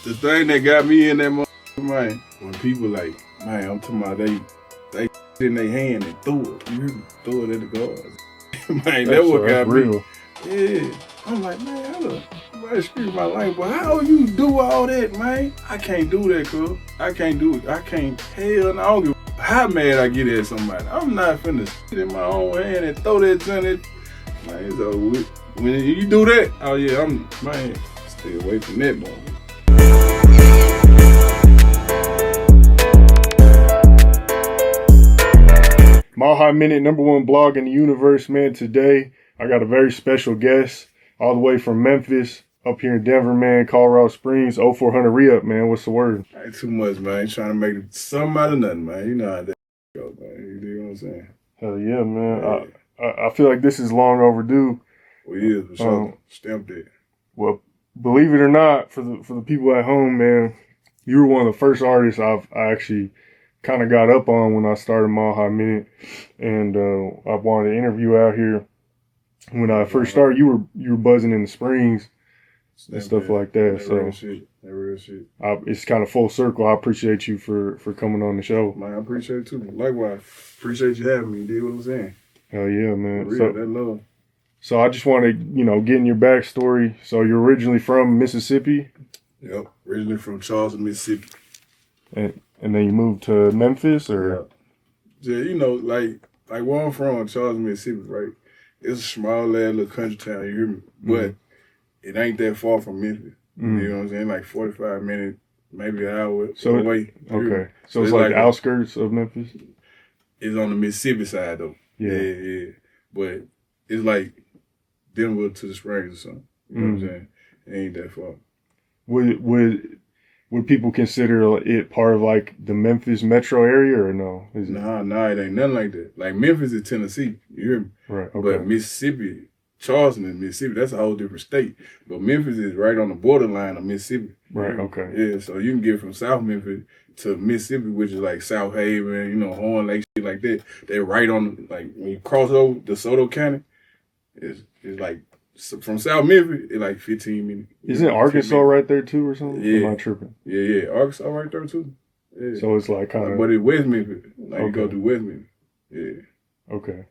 the thing that got me in that motherfucker, man, when people like, man, I'm talking about they in their hand and threw it. You hear me? Threw it at the guards. Man, that's what got real. me. Yeah. I'm like, man, excuse my language, but how you do all that, man? I can't do that, cuz. I can't do it. I can't. Hell no, I don't give a how mad I get at somebody. I'm not finna sit in my own hand and throw that to it. Man, it's over with. When you do that, oh yeah, man, stay away from that moment. Mile High Minute, #1 blog in the universe, man. Today, I got a very special guest all the way from Memphis, up here in Denver, man. Colorado Springs, 0400 Reup, man. What's the word? Ain't too much, man. Ain't trying to make something out of nothing, man. You know how that go, man. You know what I'm saying? Hell yeah, man. Yeah. I feel like this is long overdue. Well, yeah, for sure. Stamped it. Well, believe it or not, for the people at home, man, you were one of the first artists I actually kind of got up on when I started Mile High Minute, and I wanted to interview out here. When I first started, you were buzzing in the Springs and stuff like that. That so real shit. That real shit. It's kind of full circle. I appreciate you for coming on the show. Man, I appreciate it too. Likewise, appreciate you having me. You dig what I'm saying? Hell yeah, man. For real, that love. So I just want to, get in your backstory. So you're originally from Mississippi? Yep, originally from Charleston, Mississippi. And then you moved to Memphis, or? Yeah, like where I'm from, Charleston, Mississippi, right? It's a small ass little country town, you hear me? But it ain't that far from Memphis. You know what I'm saying? Like 45 minutes, maybe an hour away. Okay. So it's like the outskirts of Memphis? It's on the Mississippi side, though. Yeah. But it's like Denver to the Springs or something. You know what I'm saying? It ain't that far. Would people consider it part of like the Memphis metro area, or no? Nah, it ain't nothing like that. Like Memphis is Tennessee, you hear me? Right, okay. But Mississippi, Charleston is Mississippi, that's a whole different state. But Memphis is right on the borderline of Mississippi. Right, okay. Yeah, so you can get from South Memphis to Mississippi, which is like South Haven, Horn Lake, shit like that. They're right on, like when you cross over DeSoto County, it's like, from South Memphis, it's like 15 minutes. Isn't Arkansas right there too, or something? Yeah. Am I tripping? Yeah, Arkansas right there too. Yeah. So it's like kind of. But it's West Memphis. You go through West Memphis. Yeah. Okay.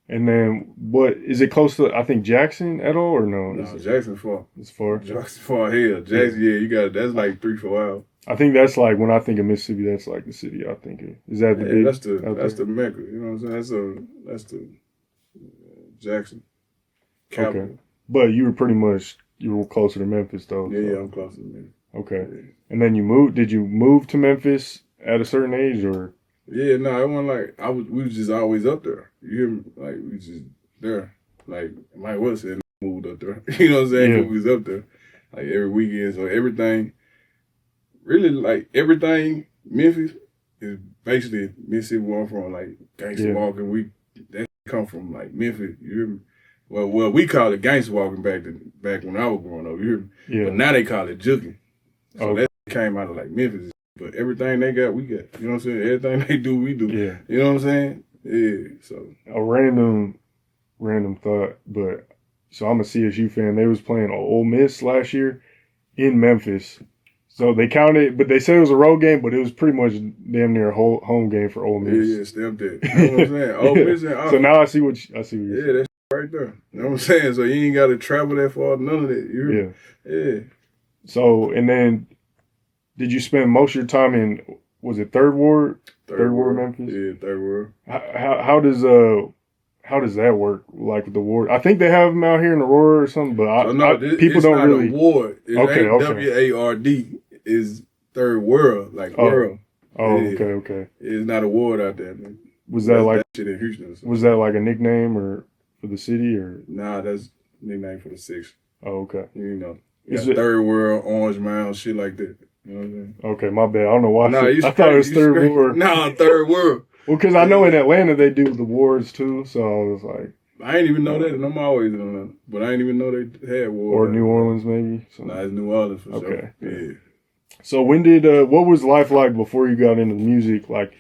And then what is it close to? I think Jackson at all, or no? No, Jackson far. It's far. Jackson far hell. Jackson, you got that's like 3-4 hours. I think that's like when I think of Mississippi, that's like the city I think of. Is that the big? That's the Mecca. You know what I'm saying? That's the Jackson capital. Okay. But you were closer to Memphis though. Yeah, I'm closer to Memphis. Okay. Yeah. And then did you move to Memphis at a certain age, or? Yeah, no, it wasn't like we was just always up there. You hear me? Like we just there. Like Mike was saying, moved up there. You know what I'm saying? Yeah. We was up there. Like every weekend. So everything Memphis is basically Mississippi where I'm from, like gangsta walking. That come from like Memphis, you hear me? Well, we call it gangsta walking back when I was growing up, you hear me? Yeah. But now they call it juking. So that came out of like Memphis. But everything they got, we got. You know what I'm saying? Everything they do, we do. Yeah. You know what I'm saying? Yeah. So a random thought, but so I'm a CSU fan. They was playing Ole Miss last year in Memphis. So they counted, but they said it was a road game, but it was pretty much damn near a whole home game for Ole Miss. Yeah, stamped it. You know what I'm saying? Ole Miss and so now I see what you're saying. Yeah, that's right there. You know what I'm saying? So you ain't got to travel that far, none of that. You hear me? Yeah. So, and then did you spend most of your time in, was it Third Ward? Third Ward, Memphis? Yeah, Third Ward. How does that work? Like with the ward? I think they have them out here in Aurora or something, but people don't really. It's not a ward. It ain't WARD. It's Third World, like world. Oh, okay. It's not a ward out there, man. Was that like shit in Houston? Was that like a nickname or for the city or? Nah, that's nickname for the six. Oh, okay. Is it Third World, Orange Mound, shit like that? You know what I'm saying? Okay, my bad. I don't know why. I thought it was Third Ward. Nah, Third World. Well, because I know in Atlanta they do the wards too, so I was like, I ain't even know that, and I'm always in Atlanta, but I ain't even know they had wards. Or New Orleans maybe. So. Nah, it's New Orleans for sure. Okay. Yeah. So what was life like before you got into music? Like,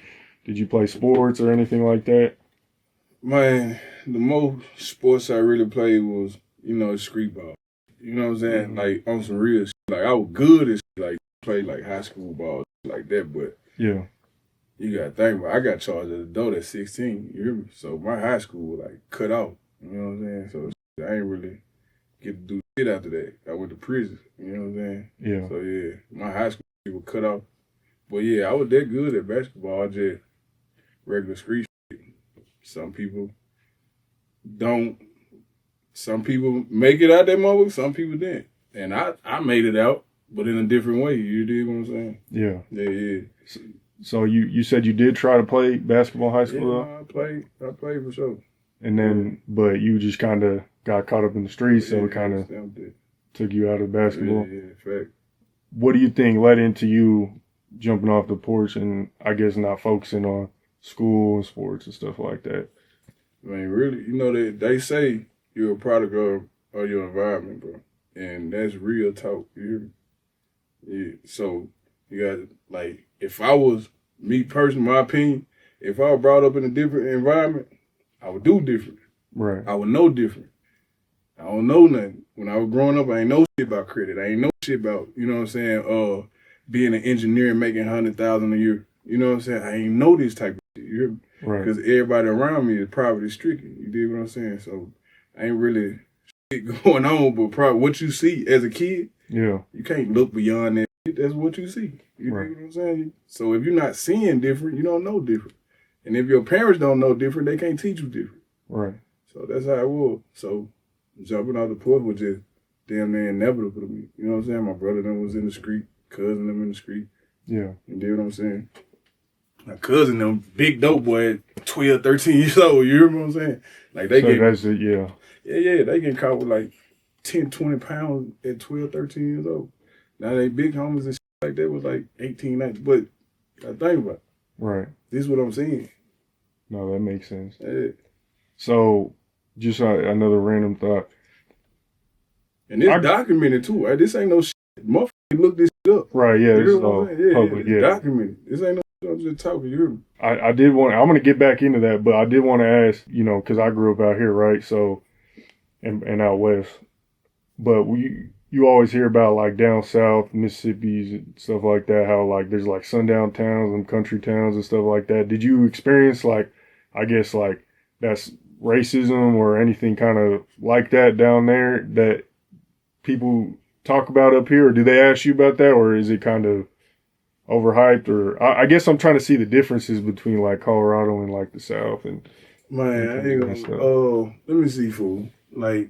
did you play sports or anything like that? Man, the most sports I really played was, street ball. You know what I'm saying? Like on some real shit. Like I was good at like play like high school ball like that, but yeah, you gotta think about it. I got charged as an adult at 16, you hear me? So my high school was like cut off. You know what I'm saying? So I ain't really get to do shit after that. I went to prison, you know what I'm saying? yeah. So yeah, my high school was cut off. But yeah, I was that good at basketball, just regular street shit. Some people don't. Some people make it out that motherfucker, some people didn't. And I made it out, but in a different way. You dig what I'm saying? Yeah. Yeah. So you said you did try to play basketball in high school, though? I played for sure. And then, but you just kind of got caught up in the streets, so it kind of took you out of basketball. Yeah, fact. What do you think led into you jumping off the porch and I guess not focusing on school and sports and stuff like that? I mean, really, you know, they say you're a product of your environment, bro. And that's real talk, you hear me? Yeah, so you got, like, if I was, me personally, my opinion, if I was brought up in a different environment, I would do different. Right. I would know different. I don't know nothing. When I was growing up, I ain't know shit about credit. I ain't know shit about, you know what I'm saying, being an engineer and making $100,000 a year. You know what I'm saying? I ain't know this type of shit. You hear me? Right. Because everybody around me is poverty stricken. You dig what I'm saying? So I ain't really shit going on, but probably what you see as a kid, yeah, you can't look beyond that. That's what you see. You right. dig what I'm saying? So if you're not seeing different, you don't know different. And if your parents don't know different, they can't teach you different. Right. So that's how it was. So jumping out the porch was just damn near inevitable to me. You know what I'm saying? My brother them was in the street, cousin them in the street. Yeah. You dig what I'm saying? My cousin them, big dope boy at 12, 13 years old. You hear what I'm saying? Like they that's it, yeah. Yeah, they get caught with like 10, 20 pounds at 12, 13 years old. Now they big homies and shit like that was like 18, 19. But I think about it. Right. This is what I'm saying. No, that makes sense. Yeah. So, just another random thought. And it's documented too. Right? This ain't no shit. Motherfucker, look this shit up. Right, yeah, this is all public, It's documented. This ain't no shit. I'm just talking. You hear me? I did want, I'm going to get back into that, but I did want to ask, you know, because I grew up out here, right? So, and out west. But you always hear about like down south, Mississippi's and stuff like that, how like there's like sundown towns and country towns and stuff like that. Did you experience like, I guess like that's racism or anything kind of like that down there that people talk about up here? Or do they ask you about that, or is it kind of overhyped? Or I guess I'm trying to see the differences between like Colorado and like the South. And man, I ain't gonna, let me see, fool. Like,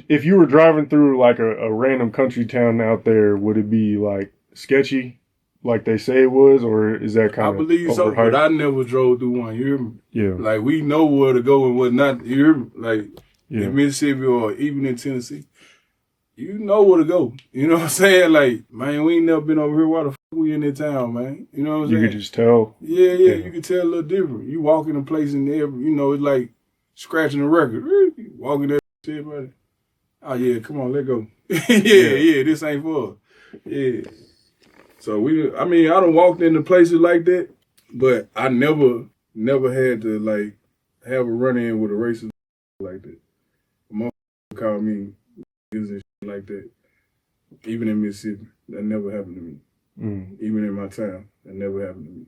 if you were driving through like a random country town out there, would it be like sketchy, like they say it was, or is that kind of? I believe so, but I never drove through one. You hear me? Yeah. Like we know where to go and what not. You hear me? Like in Mississippi or even in Tennessee, you know where to go. You know what I'm saying? Like, man, we ain't never been over here. Why the fuck we in that town, man? You know what I'm saying? You could just tell. Yeah, you can tell a little different. You walk in a place and there, you know, it's like scratching a record. Walking there. Everybody, oh yeah, come on, let go. yeah, this ain't for us. Yeah. So I don't walk into places like that, but I never had to like have a run in with a racist like that. A motherfucker call me and shit like that. Even in Mississippi, that never happened to me. Even in my town, that never happened to me.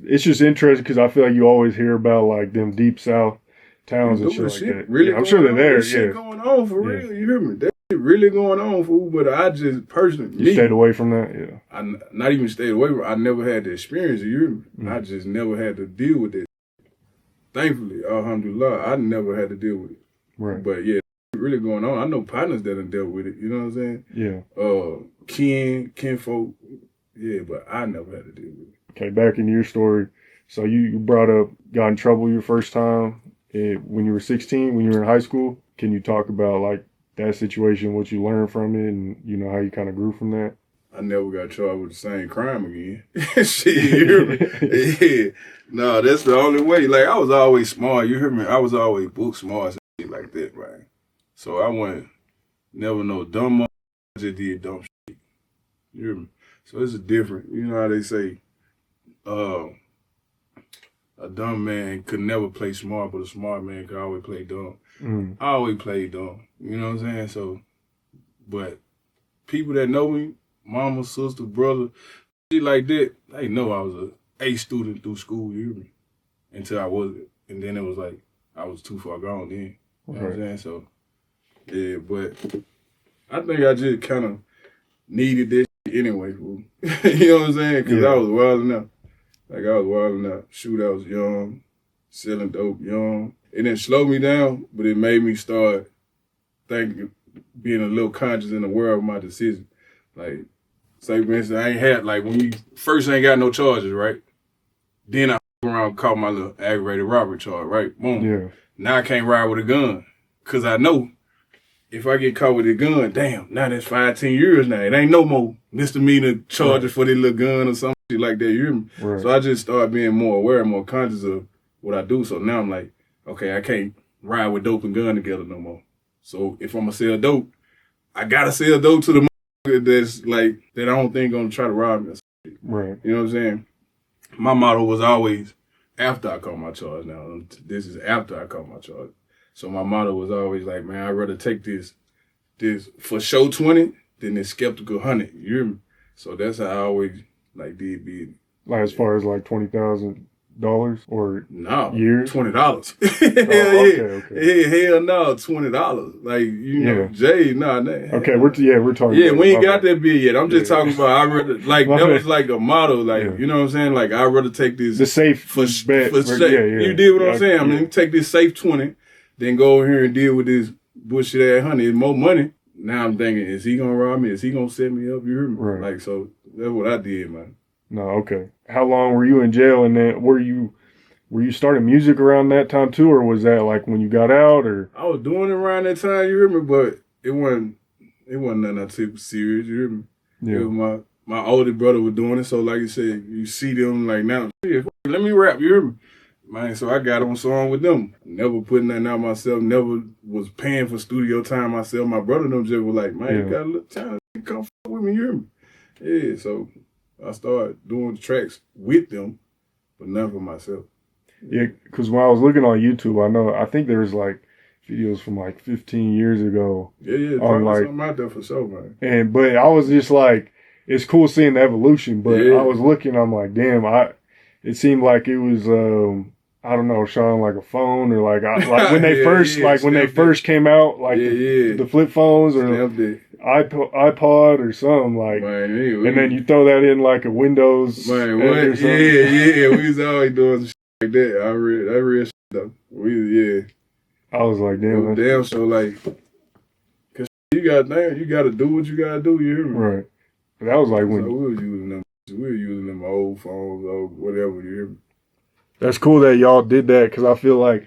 It's just interesting because I feel like you always hear about like them deep south towns and shit like that. Really, I'm sure they're there. Shit going on for real. You hear me? That shit really going on, fool. But I just personally stayed away from that. Yeah, I not even stayed away from it. I never had the experience. You hear me? I just never had to deal with it. Thankfully, alhamdulillah, I never had to deal with it. Right. But yeah, it's really going on. I know partners that have dealt with it. You know what I'm saying? Yeah. Kinfolk. Yeah, but I never had to deal with it. Okay, back into your story. So you brought up got in trouble your first time. When you were 16, when you were in high school. Can you talk about like that situation, what you learned from it, and you know how you kind of grew from that? I never got charged with the same crime again. Shit, you hear me? Yeah. No, that's the only way. Like, I was always smart, you hear me? I was always book smart and shit like that, right? So I went, never no dumb I just did dumb shit. You hear me? So it's a different, you know how they say, a dumb man could never play smart, but a smart man could always play dumb. I always played dumb. You know what I'm saying? So, but people that know me, mama, sister, brother, shit like that. They know I was a A student through school, you hear me? Until I wasn't. And then it was like, I was too far gone then. You know what I'm saying? So, yeah, but I think I just kind of needed this shit anyway, fool. You know what I'm saying? Because I was wilding out. Like, I was wilding out. Shoot, I was young, selling dope young. It didn't slow me down, but it made me start thinking, being a little conscious and aware of my decision. Like, say, for instance, I ain't had, like, when you first ain't got no charges, right? Then I around caught my little aggravated robbery charge, right? Boom. Yeah. Now I can't ride with a gun. Because I know if I get caught with a gun, damn, now that's 5-10 years now. It ain't no more misdemeanor charges for this little gun or something like that. You hear me? Right. So I just started being more aware, more conscious of what I do. So now I'm like, okay, I can't ride with dope and gun together no more. So if I'm going to sell dope, I got to sell dope to the motherfucker that's like, that I don't think going to try to rob me or something. Right. You know what I'm saying? My motto was always, after I caught my charge now, this is after I caught my charge. So my motto was always like, man, I'd rather take this for show 20 than this skeptical 100. You hear me? So that's how I always like did be. Like as far as like $20,000 or years? $20. Hell no, $20. Like, you know, Jay, Okay, we're talking. Yeah, we ain't got that bid yet. I'm just talking about, I rather, like, that was like a motto, like, you know what I'm saying? Like, I'd rather take this. The safe bet. You did what I'm saying? I mean, take this safe 20, then go over here and deal with this bullshit ass 100. It's more money. Now I'm thinking, is he gonna rob me? Is he gonna set me up? You hear me? Right. Like, so that's what I did, man. No, okay. How long were you in jail, and then were you starting music around that time too, or was that like when you got out? Or I was doing it around that time, you hear me, but it wasn't nothing I took serious, you hear me? Yeah. It was my older brother was doing it, so like you said, you see them like now, let me rap, you hear me? Man, so I got on song with them. Never putting nothing out myself, never was paying for studio time myself. My brother and them just were like, man, you got a little time, come fuck with me, you hear me? Yeah, so I started doing tracks with them, but none for myself. Yeah, because when I was looking on YouTube, I think there was like videos from like 15 years ago. Yeah, on like something out there for sure, man. But I was just like, it's cool seeing the evolution. But I was looking, I'm like, damn, it seemed like it was I don't know, Shawn, like a phone or like when they first came out, like the flip phones or iPod or something like, man, and then you throw that in like a Windows. Man, what? Yeah, we was always doing shit like that. I read shit though. I was like, damn, damn. So like, cause you gotta do what you gotta do. You hear me? Right. That was like when we were using them old phones or whatever. You hear me? That's cool that y'all did that, because I feel like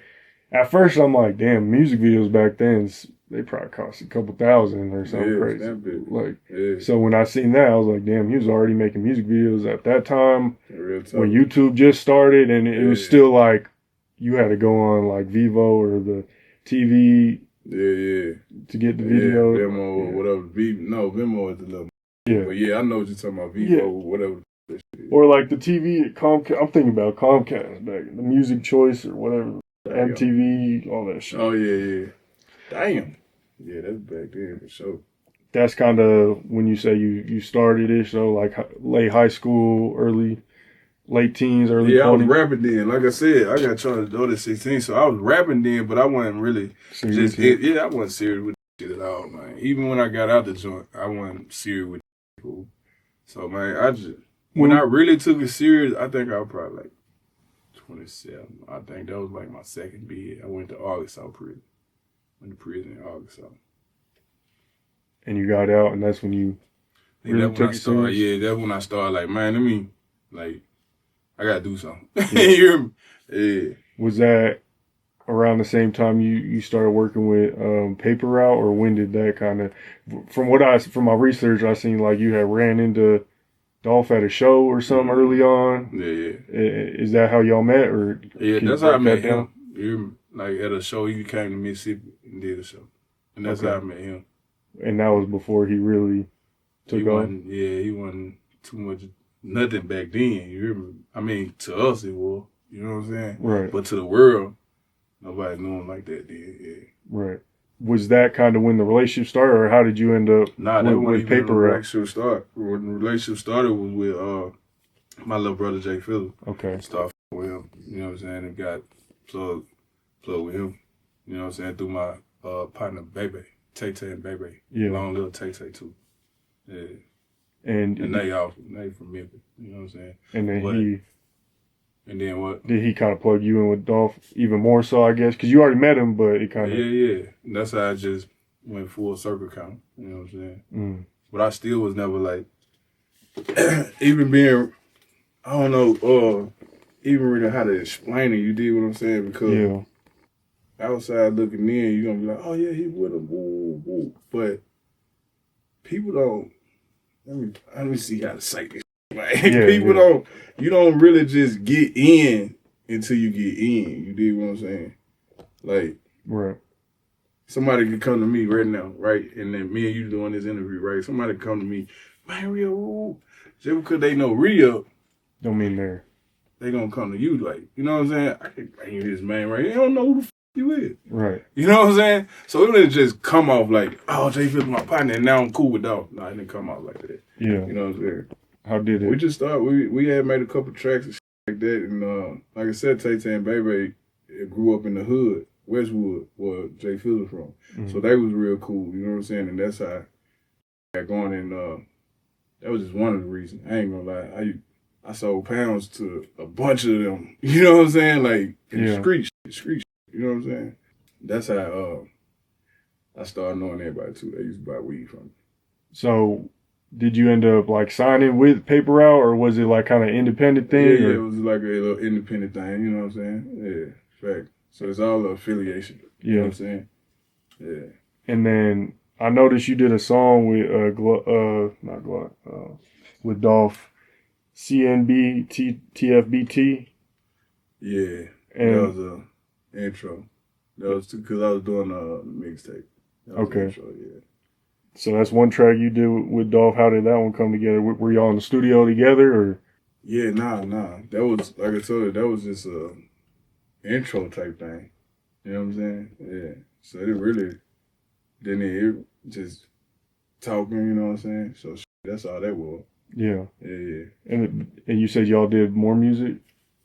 at first I'm like, damn, music videos back then, they probably cost a couple $1,000 or something crazy. So when I seen that, I was like, damn, he was already making music videos at that time when YouTube just started, and it was still like you had to go on like Vivo or the TV to get the video. Vimeo or whatever. Vimeo is the little. Yeah. But I know what you're talking about, Vivo or whatever. Or like the TV, Comcast. I'm thinking about Comcast back, the Music Choice or whatever, MTV, all that shit. Oh yeah. Damn. Yeah, that's back then for sure. That's kind of when you say you started it, so like late high school, late teens, early 20s. Yeah, I was rapping then. Like I said, I got charged at 16, so I was rapping then, but I wasn't really serious. I wasn't serious with shit at all, man. Even when I got out the joint, I wasn't serious with people. So man, when I really took it serious, I think I was probably like 27. I think that was like my second bid. I went to Arkansas prison. Went to prison in Arkansas. And you got out, and that's when you really took it serious? Yeah, that's when I started like, man, I got to do something. You hear me? Yeah. Was that around the same time you started working with Paper Route, or when did that kind of, from my research, I seen like you had ran into Dolph at a show or something early on. Yeah. Is that how y'all met, or? Yeah, that's how I met him. You like at a show, he came to Mississippi and did a show, and that's how I met him. And that was before he really took off. He wasn't too much nothing back then. You hear me? I mean, to us it was. You know what I'm saying? Right. But to the world, nobody knew him like that then. Yeah. Right. was that kind of when the relationship started, or how did you end up with Paper the Route? relationship start. When the relationship started was with my little brother Jay Fizzle. Okay. Started with him, you know what I'm saying, and got plugged with him, you know what I'm saying, through my partner Bebe, Tay Tay and Bebe. Yeah. Long little Tay Tay too. Yeah. And they from Memphis, you know what I'm saying? And then And then what? Did he kind of plug you in with Dolph even more so, I guess? Because you already met him, but it kind of... Yeah. That's how I just went full circle count, you know what I'm saying? Mm. But I still was never like, even being, I don't know, even really how to explain it, you dig what I'm saying? Because outside looking in, you're going to be like, oh yeah, he with him, woo, woo. But people don't, let me see how to say this. Like, you don't really just get in until you get in. You dig what I'm saying? Like, right. Somebody could come to me right now, right? And then me and you doing this interview, right? Somebody could come to me, man, Rio, just because they know Rio, don't mean they gonna come to you, like, you know what I'm saying? I can bring you this man right here. They don't know who the you is. Right. You know what I'm saying? So it didn't just come off like, oh, Jay Fizzle my partner, and now I'm cool with Dolph. No, it didn't come off like that. Yeah. You know what I'm saying? How did it? We just started, we had made a couple tracks and shit like that, and like I said, Tay Tay and Bebe grew up in the hood, Westwood, where Jay Fizzle from. Mm-hmm. So they was real cool, you know what I'm saying? And that's how I got going, and that was just one of the reasons. I ain't gonna lie, I sold pounds to a bunch of them, you know what I'm saying? Like, in the street, you know what I'm saying? That's how I started knowing everybody too. They used to buy weed from me. So, did you end up like signing with Paper Route, or was it like kind of independent thing? Yeah, it was like a little independent thing. You know what I'm saying? Yeah, fact. So it's all affiliation. You know what I'm saying? Yeah. And then I noticed you did a song with with Dolph, CNB TFBT. Yeah, and that was an intro. That was because I was doing a mixtape. Okay. Intro, yeah. So that's one track you did with Dolph. How did that one come together? Were y'all in the studio together, or? Yeah, nah. That was, like I told you, that was just a intro type thing. You know what I'm saying? Yeah. So it really didn't just talking. You know what I'm saying? So that's all that was. Yeah. Yeah. And you said y'all did more music?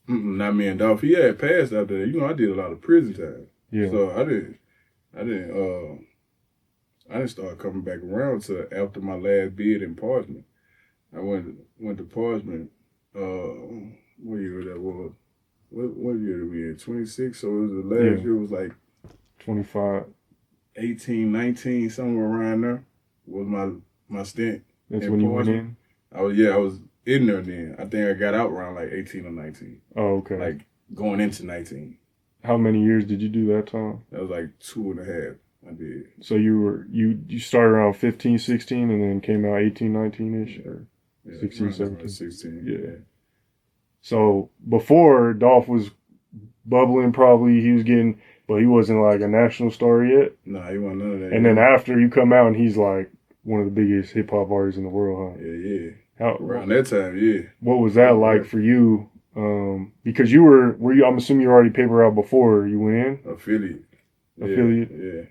Not me and Dolph. He had passed out there. You know, I did a lot of prison time. Yeah. So I didn't start coming back around till after my last bid in Parchment. I went to Parchment. What year that was? What year did we in? 26. So it was the last year. Was like 25, 18, 19, somewhere around there. Was my stint. That's when you went in. I was in there then. I think I got out around like 18 or 19. Oh, okay. Like going into 19. How many years did you do that time? That was like 2.5. I did. So you started around 15, 16 and then came out 18, 19-ish? Or 16, 17? 16. Yeah. So before, Dolph was bubbling probably. He was getting, but he wasn't like a national star yet. Nah, he wasn't none of that. And then after you come out and he's like one of the biggest hip hop artists in the world, huh? Yeah. Around that time, yeah. What was that like for you? Because I'm assuming you were already Paper Route before you went in? Affiliate. Yeah.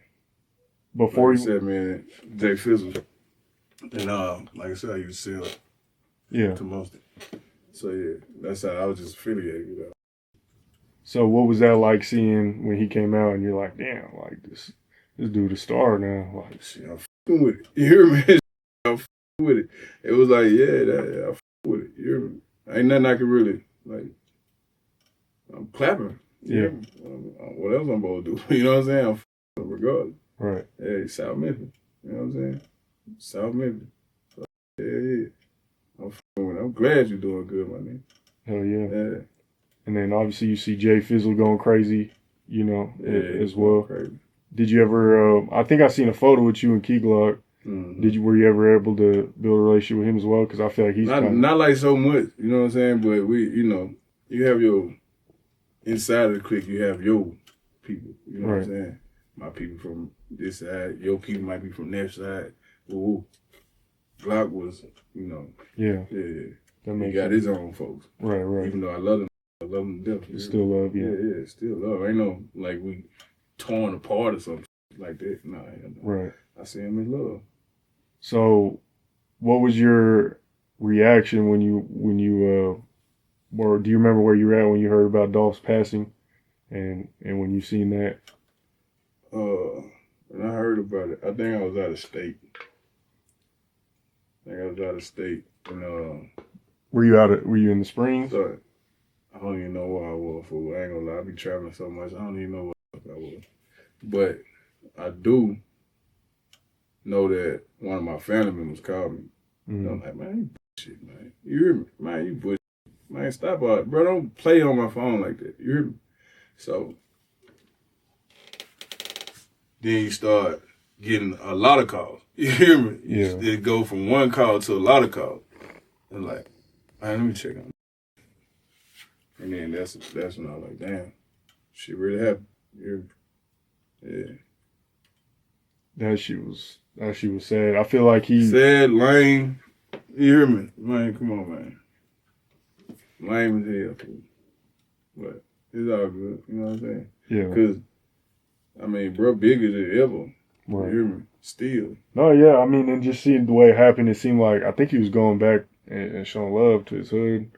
Before like you said, man, Jay Fizzle. And like I said, I used to sell to most of it. So yeah, that's how I was just affiliated with that. So what was that like seeing when he came out and you're like, damn, like this dude a star now? Like, shit, I'm f***ing with it. You hear me? I'm f***ing with it. It was like, I'm f***ing with it. You hear me? Ain't nothing I can really, like, I'm clapping. Yeah. What else I'm supposed to do? You know what I'm saying? I'm f***ing regardless. Right. Hey, South Memphis. You know what I'm saying? South Memphis. So, yeah. I'm f***ing with it. I'm glad you're doing good, my nigga. Hell yeah. Yeah. And then obviously you see Jay Fizzle going crazy, you know, as well. Crazy. Did you ever, I think I seen a photo with you and Key Glock. Mm-hmm. Were you ever able to build a relationship with him as well? Because I feel like he's not like so much, you know what I'm saying? But we, you know, you have your, inside of the clique, you have your people, you know what I'm saying? My people from this side, your people might be from that side. Ooh. Glock was, you know. Yeah. He got his own folks. Right. Even though I love him to death. Still love, Yeah, still love. Ain't no, like, we torn apart or something. like that. No, hell no. Right. I see him in love. So, what was your reaction when you or do you remember where you were at when you heard about Dolph's passing, and when you seen that? When I heard about it, I think I was out of state. And Were you in the Springs? so I don't even know where I was, fool. I ain't gonna lie, I be traveling so much, I don't even know where I was. But I do know that one of my family members called me. Mm-hmm. I'm like, man, you bullshit, man. You hear me? Man, you bullshit. Man, stop all that. Bro, don't play on my phone like that. You hear me? So then you start getting a lot of calls. You hear me? Yeah. It go from one call to a lot of calls. And like, man, let me check on it. And then that's when I was like, damn, shit really happened. You hear me? Yeah. That shit was sad. I feel like he Sad, lame. You hear me? Man, come on, man. Lame as hell, fool. But it's all good. You know what I'm saying? Yeah. Because, I mean, bro, bigger than ever. Right. You hear me? Still. No, yeah. I mean, and just seeing the way it happened, it seemed like I think he was going back and showing love to his hood,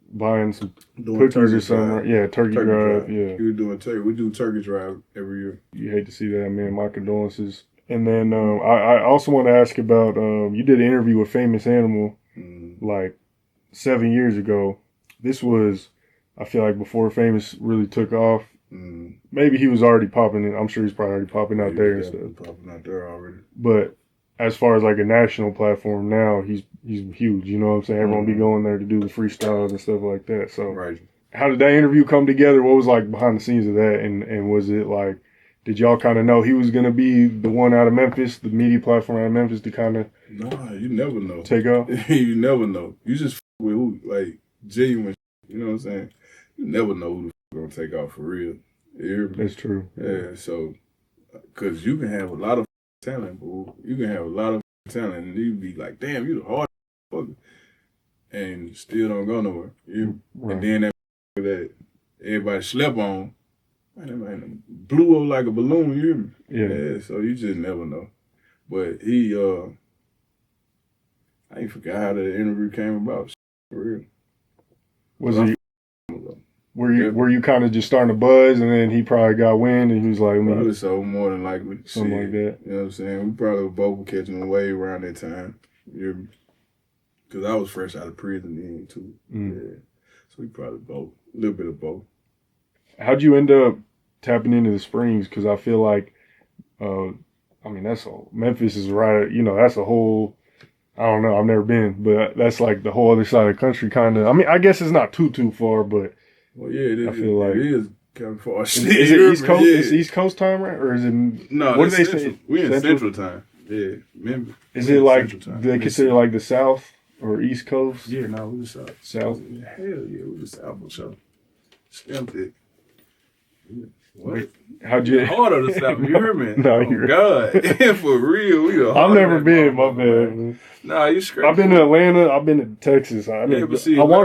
buying some cookies or something. Right? Yeah, turkey drive. Yeah. He was doing turkey. We do turkey drive every year. You hate to see that, man. My condolences. And then I also want to ask about you did an interview with Famous Animal like 7 years ago. This was, I feel like, before Famous really took off. Maybe he was already popping in. I'm sure he's probably already popping out there and stuff. Popping out there already. But as far as like a national platform now, he's huge. You know what I'm saying? Everyone be going there to do the freestyles and stuff like that. So right. How did that interview come together? What was like behind the scenes of that? And was it like, did y'all kind of know he was going to be the one out of Memphis, the media platform out of Memphis to kind of you never know. Take off? You never know. You just with who, like, genuine, you know what I'm saying? You never know who the going to take off for real. You hear me? That's true. Yeah, so, because you can have a lot of talent, boo. You can have a lot of talent, and you be like, damn, you the hardest fucker. And still don't go nowhere. Right. And then that everybody slept on, man, that man blew up like a balloon, you hear me? Yeah, so you just never know. But he, I ain't forgot how the interview came about, for real. Were you kind of just starting to buzz, and then he probably got wind, and he was like, probably so, more than likely. Something like that. You know what I'm saying? We probably were both catching a wave around that time. Because I was fresh out of prison then, too. Yeah. So we probably both, a little bit of both. How'd you end up tapping into the Springs? Because I feel like, I mean, Memphis is right, that's a whole, I don't know, I've never been, but that's like the whole other side of the country, kind of. I mean, I guess it's not too far, but. Well, yeah, it is. I feel like it is kind of far. Is it East Coast? Yeah. Is East Coast time, right? Or is it? No, what do they say? We're in Central time. Yeah, remember? Is it like they consider like the South or East Coast? Yeah, no, we're the South. South? Hell yeah, we're the South for sure. Stamped it. What? How'd you? Hard on the South, you hear me? No, you're God. For real, we the I've never been, my bad. Nah, you scratch. I've been to Atlanta. I've been to Texas. I want to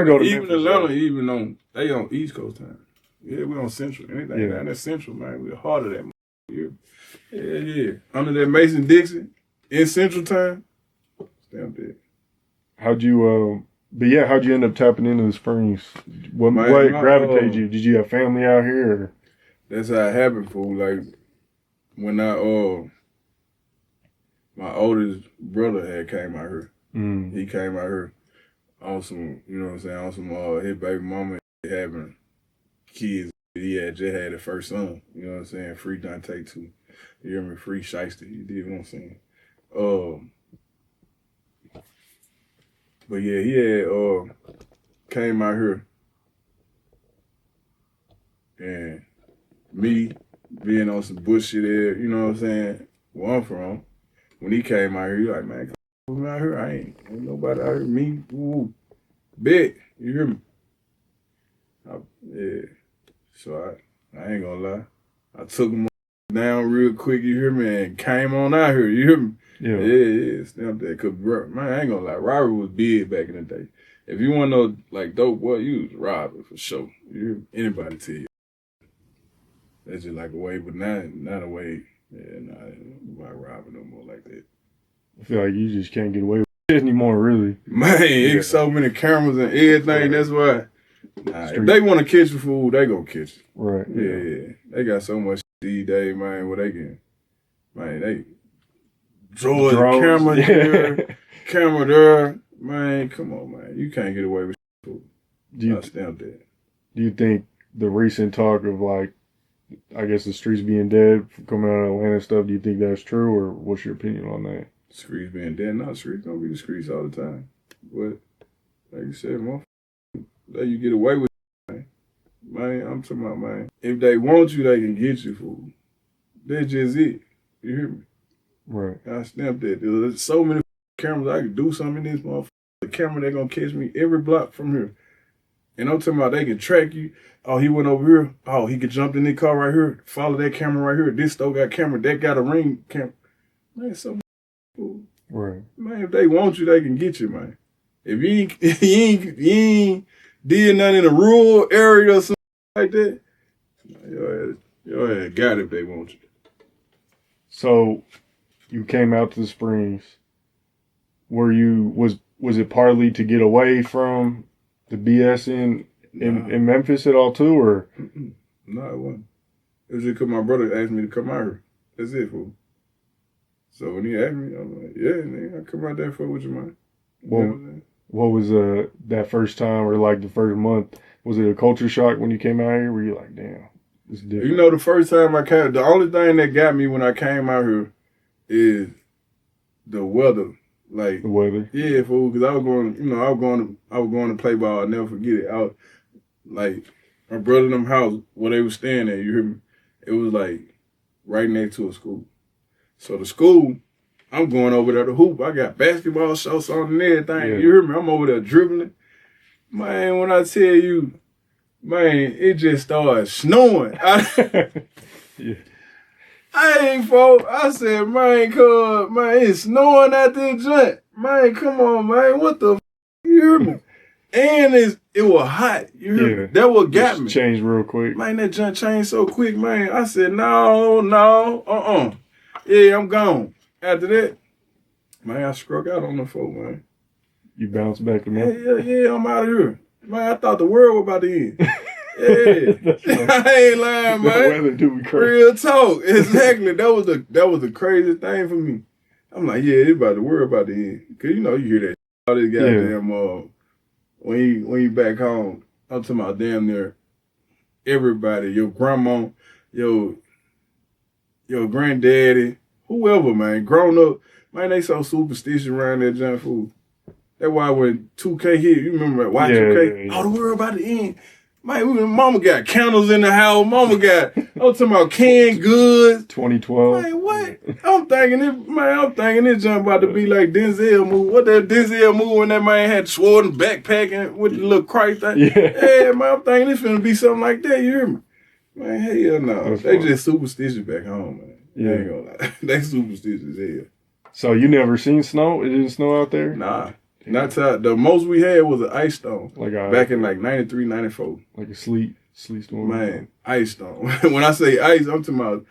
go to even Memphis, Atlanta. They on East Coast time. Yeah, we on Central. Anything down there Central, man. We're hard of that. Yeah. Under that Mason-Dixon in Central time. Stamped it. How'd you end up tapping into the Springs? What gravitated you? Did you have family out here? Or? That's how it happened, fool. Like, when my oldest brother had came out here. He came out here on some, you know what I'm saying, on some, his baby mama having kids. He had just had the first son, you know what I'm saying, free Dante too. You hear me? Free Shiesty, you dig what I'm saying? But yeah, he had came out here, and me being on some bullshit there, you know what I'm saying, where I'm from, when he came out here, he like, man, come out here, ain't nobody out here, me, woo, bet, you hear me? Yeah, so I ain't gonna lie, I took him down real quick, you hear me, and came on out here, you hear me? Yeah, stamped that. Cause man, I ain't gonna lie, robbery was big back in the day. If you want to know like dope, boy, you was robbing for sure. You hear me? Anybody tell you? That's just like a way, but not a way. Yeah, nah, I'm not robbing no more like that. I feel like you just can't get away with it anymore, really. Man, it's so many cameras and everything. Right. That's why. Nah, if they want to catch the fool, they gonna catch it. Right. Yeah. They got so much these days, man. Where they can, man, they draw the camera here, camera there. Man, come on, man. You can't get away with fool. I stamp that. Do you think the recent talk of like, I guess the streets being dead coming out of Atlanta and stuff, do you think that's true, or what's your opinion on that? Streets being dead? No, streets gonna be the streets all the time. But like you said, motherfucker, let you get away with it, man. I'm talking about, man. If they want you, they can get you, fool. That's just it. You hear me? Right. I stamped that. There's so many cameras I can do something in this motherfucker. The camera, they gonna catch me every block from here. And I'm talking about they can track you. Oh, he went over here. Oh, he could jump in the car right here. Follow that camera right here. This store got camera. That got a ring camera. Man, so cool. Right. Man, if they want you, they can get you, man. If you ain't did nothing in a rural area or something like that, your ass got it if they want you. So, you came out to the Springs. Was it partly to get away from the BS in Memphis at all too, or? No, it wasn't. It was just because my brother asked me to come out here. That's it, fool. So when he asked me, I'm like, yeah, nigga, I come out there for with your man. What was that first time or like the first month? Was it a culture shock when you came out here? Were you like, damn, this is different? You know, the first time I came, the only thing that got me when I came out here is the weather. Like the weather. Yeah, fool, because I was going to play ball. I'll never forget it. I was like my brother and them house where they was staying at, you hear me? It was like right next to a school. So the school, I'm going over there to hoop. I got basketball shorts on and everything. Yeah. You hear me? I'm over there dribbling. Man, when I tell you, man, it just started snowing. Yeah. I ain't folk. I said, man, it's snowing at this joint. Man, come on, man. What the f***? You hear me? And it was hot. You hear me? That what got me. Changed real quick. Man, that joint changed so quick, man. I said, no, yeah, I'm gone. After that, man, I struck out on the folk, man. You bounced back to me? Yeah, I'm out of here. Man, I thought the world was about to end. Yeah. I ain't lying, man. The weather do be crazy. Real talk. Exactly. That was the craziest thing for me. I'm like, yeah, it's about the world about to end. Cause you know you hear that all this goddamn when you back home, I'm talking about damn near everybody, your grandma, your granddaddy, whoever, man, grown up, man, they so superstitious around that junk food. That's why when 2K hit, you remember that Y2K? Yeah. Oh, the world about to end. Man, mama got candles in the house. Mama got, I'm talking about canned goods. 2012. Man, what? I'm thinking this junk about to be like Denzel movie. What that Denzel movie when that man had sword and backpacking with the little Christ thing? Yeah, man, I'm thinking it's finna be something like that. You hear me? Man, hell no. They just superstitious back home, man. Yeah. I ain't gonna lie. They superstitious as hell. So you never seen snow? It didn't snow out there? Nah. Not the most we had was an ice storm. Back in like 93, 94. Like a sleet storm. Man, ice storm. When I say ice, I'm talking about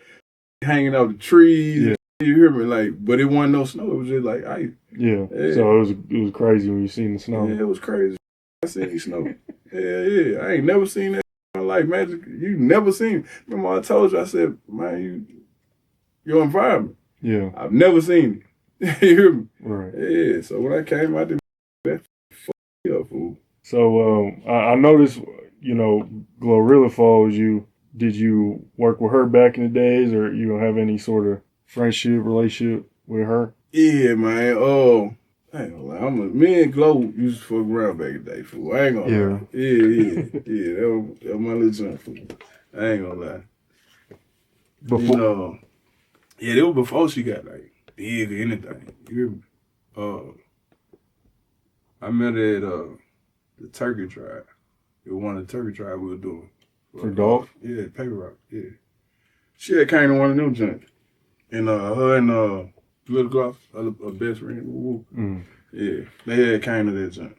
hanging out the trees. Yeah. You hear me? Like, but it wasn't no snow. It was just like ice. Yeah. So it was crazy when you seen the snow. Yeah, it was crazy. I seen snow. Yeah. I ain't never seen that in my life. Magic. You never seen it. Remember I told you, I said, man, your environment. Yeah. I've never seen it. You hear me? Right. Yeah. So when I came out there, that fuck up, fool. So I noticed, Glorilla follows you. Did you work with her back in the days, or you don't have any sort of friendship, relationship with her? Yeah, man. I ain't gonna lie. Me and Glo used to fuck around back in the day, fool. I ain't gonna lie. Yeah. That was my little junk, fool. I ain't gonna lie. Before? That was before she got like big or anything. You hear me? I met her at the Turkey Tribe. It was one of the Turkey Tribe we were doing. For Dolph? Yeah, Paper Rock, yeah. She had came to one of them joints. And her and Lil Q, her best friend, yeah, they had came to that joint.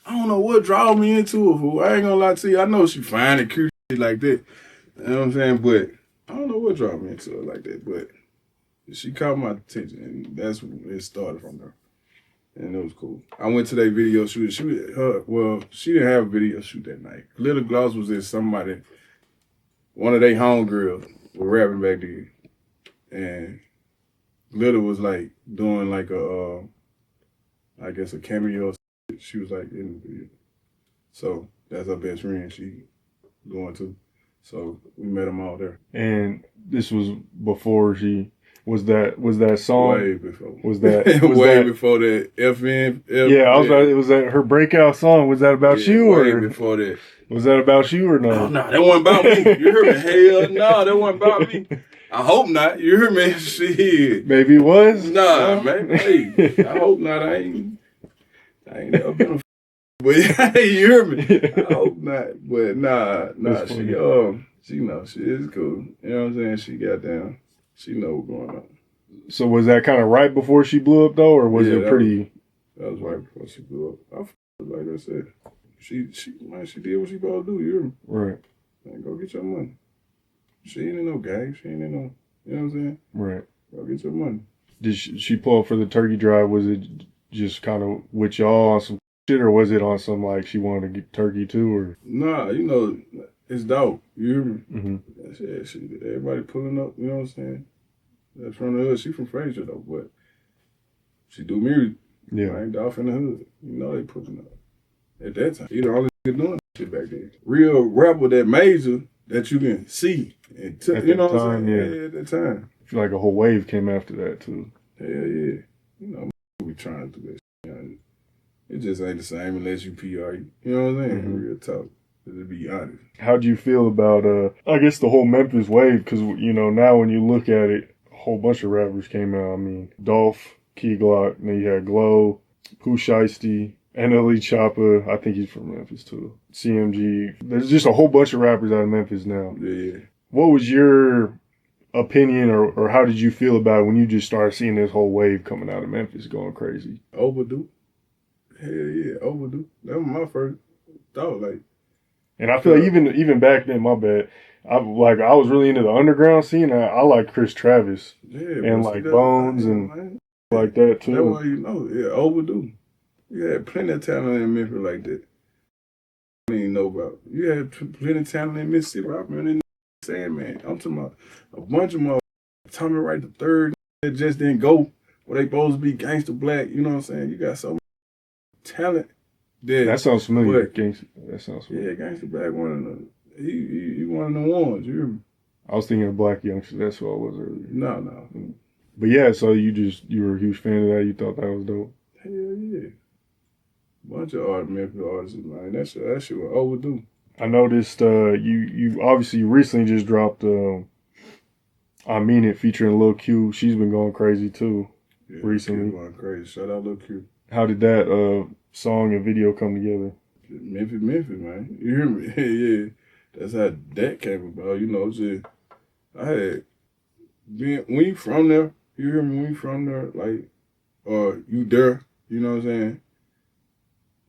I don't know what drew me into her, fool. I ain't gonna lie to you. I know she fine and cute like that. You know what I'm saying? But I don't know what dropped me into it like that, but she caught my attention, and that's when it started from there. And it was cool. I went to that video shoot. She didn't have a video shoot that night. Glitter Gloss was in somebody, one of their homegirls were rapping back then. And Glitter was like doing like I guess a cameo. She was like in the video. So that's her best friend she going to. So we met them all there. And this was before she was that song? Way before. Was that before that FN? Yeah, I was like, was that her breakout song? Was that about you way or before that? Was that about you or no? Oh, no, that wasn't about me. You heard me? Hell no, that wasn't about me. I hope not. You heard me? Shit. Maybe it was? Nah, man. Hey, I hope not. I ain't never been a but hey, you hear me? I hope not. But nah, she knows she is cool. You know what I'm saying? She got down. She know what's going on. So was that kind of right before she blew up though, or was it pretty? That was right before she blew up. Like I said, she did what she supposed to do. You hear me? Right. Man, go get your money. She ain't in no gang. She ain't in no. You know what I'm saying? Right. Go get your money. Did she pull up for the turkey drive? Was it just kind of with y'all on some shit, or was it on some like she wanted to get turkey too, or? Nah, you know, it's dope. You hear me? Mm-hmm. That's it. Everybody pulling up. You know what I'm saying? That's from the hood. She from Fraser though, but she do music. Yeah. I ain't Dolph in the hood. You know they putting up. At that time, you the only nigga doing shit back then. Real rapper that major that you can see. And you know what I'm saying? Yeah, at that time. I feel like a whole wave came after that too. Hell yeah. You know, we trying to do that shit. It just ain't the same unless you PR. You know what I'm saying? Mm-hmm. Real talk. To be honest. How do you feel about, I guess the whole Memphis wave? Because, you know, now when you look at it, a whole bunch of rappers came out. I mean, Dolph, Key Glock, and then you had Glow, Pooh Shiesty, NLE Choppa. I think he's from Memphis too. CMG. There's just a whole bunch of rappers out of Memphis now. Yeah. What was your opinion or how did you feel about it when you just started seeing this whole wave coming out of Memphis going crazy? Overdue. Hell yeah, overdue. That was my first thought. Like, and I feel like even back then, my bad, I was really into the underground scene. I like Chris Travis and like Bones and like that too. That's why you know, yeah, overdue. You had plenty of talent in Memphis like that. I didn't know about. You had plenty of talent in Mississippi. I remember saying, man, I'm talking about a bunch of motherfuckers. Tommy Wright the third that just didn't go where they supposed to be gangster black. You know what I'm saying? You got so much talent. That sounds familiar. That sounds familiar. Yeah, Gangsta Black one of the he one of the ones. You hear me? I was thinking of Black Youngster. That's what I was earlier. No. But yeah, so you were a huge fan of that. You thought that was dope. Hell yeah. Bunch of Memphis artists, man. That shit was overdue. I noticed you obviously recently just dropped I Mean It featuring Lil Q. She's been going crazy too recently. Going crazy. Shout out Lil Q. How did that song and video come together? Memphis, man. You hear me? Yeah. That's how that came about. You know, just I had been when you from there, you hear me, when you from there, like you there, you know what I'm saying?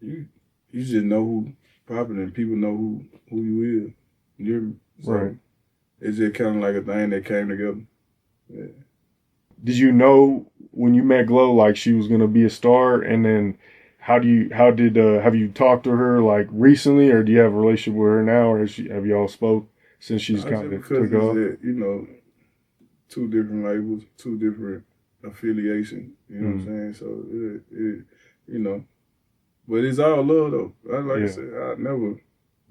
You just know who popping and people know who you is. You hear me? So right. It's just kinda like a thing that came together. Yeah. Did you know when you met Glow like she was gonna be a star, and then have you talked to her like recently, or do you have a relationship with her now, or have y'all spoke since she's kind of took off? You know, two different labels, two different affiliations. You know what I'm saying? So it you know, but it's all love though. I said, I'd never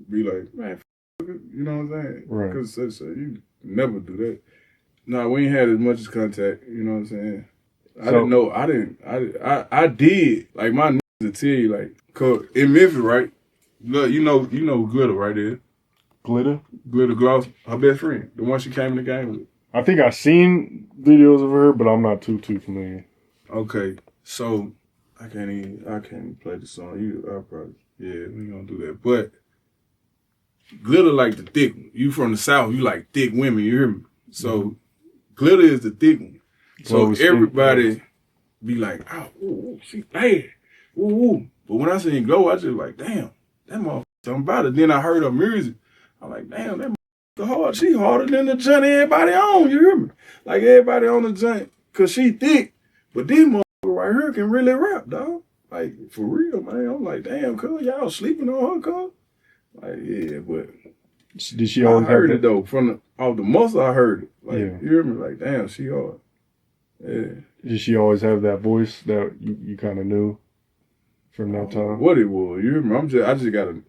be like, man, you know what I'm saying? Right. Because you never do that. No, we ain't had as much as contact. You know what I'm saying? I didn't know. I did. Like my niggas to tell you, like, cause in Memphis, right? Look, you know who Glitter right there. Glitter Gloss, her best friend, the one she came in the game with. I think I've seen videos of her, but I'm not too familiar. Okay, so I can't even play the song. We gonna do that. But Glitter like the thick one. You from the South, you like thick women. You hear me? So Glitter is the thick one. So everybody be like, oh, she bad. Ooh. But when I seen Glow, I just like, damn, that motherfucker something about it. Then I heard her music. I'm like, damn, that hard. She harder than the joint everybody on, you hear me? Like everybody on the joint, cause she thick. But this motherfucker right here can really rap, dog. Like, for real, man. I'm like, damn, cuz, y'all sleeping on her, cuz? Like, yeah, but did she always I heard have it, though. From off the muscle, I heard it. Like, yeah. You hear me? Like, damn, she hard. Yeah. Did she always have that voice that you kind of knew from that time? What it was, you hear me? I just got an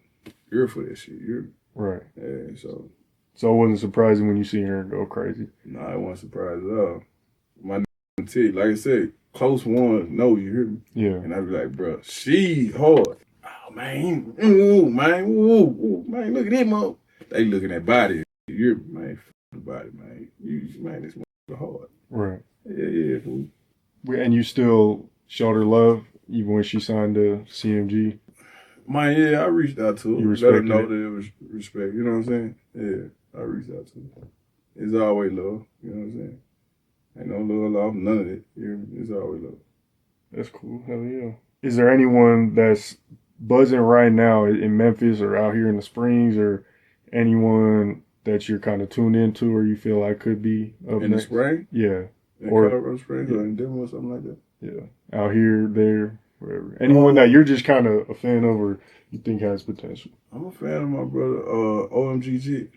ear for that shit, you hear me? Right. Yeah, so it wasn't surprising when you see her go crazy. Nah, I wasn't surprised at all. My T, like I said, close ones know, you hear me? Yeah. And I be like, bro, she hard. Oh, man. Ooh, man. Ooh, man, look at that mother. They looking at body. You hear me, man? F the body, man. Man, this mother hard. Right. Yeah, fool. And you still showed her love even when she signed to CMG? Man, yeah, I reached out to her. You Let her respected know it? that it was respect. You know what I'm saying? Yeah, I reached out to her. It's always love. You know what I'm saying? Ain't no love lost, none of it. You hear me? It's always love. That's cool. Hell yeah. Is there anyone that's buzzing right now in Memphis or out here in the Springs, or anyone that you're kind of tuned into or you feel like could be up in next? The spring? Yeah. In Or Colorado Springs or in Denver or something like that? Yeah. Out here, there, wherever. Anyone that you're just kind of a fan of or you think has potential? I'm a fan of my brother, OMGG.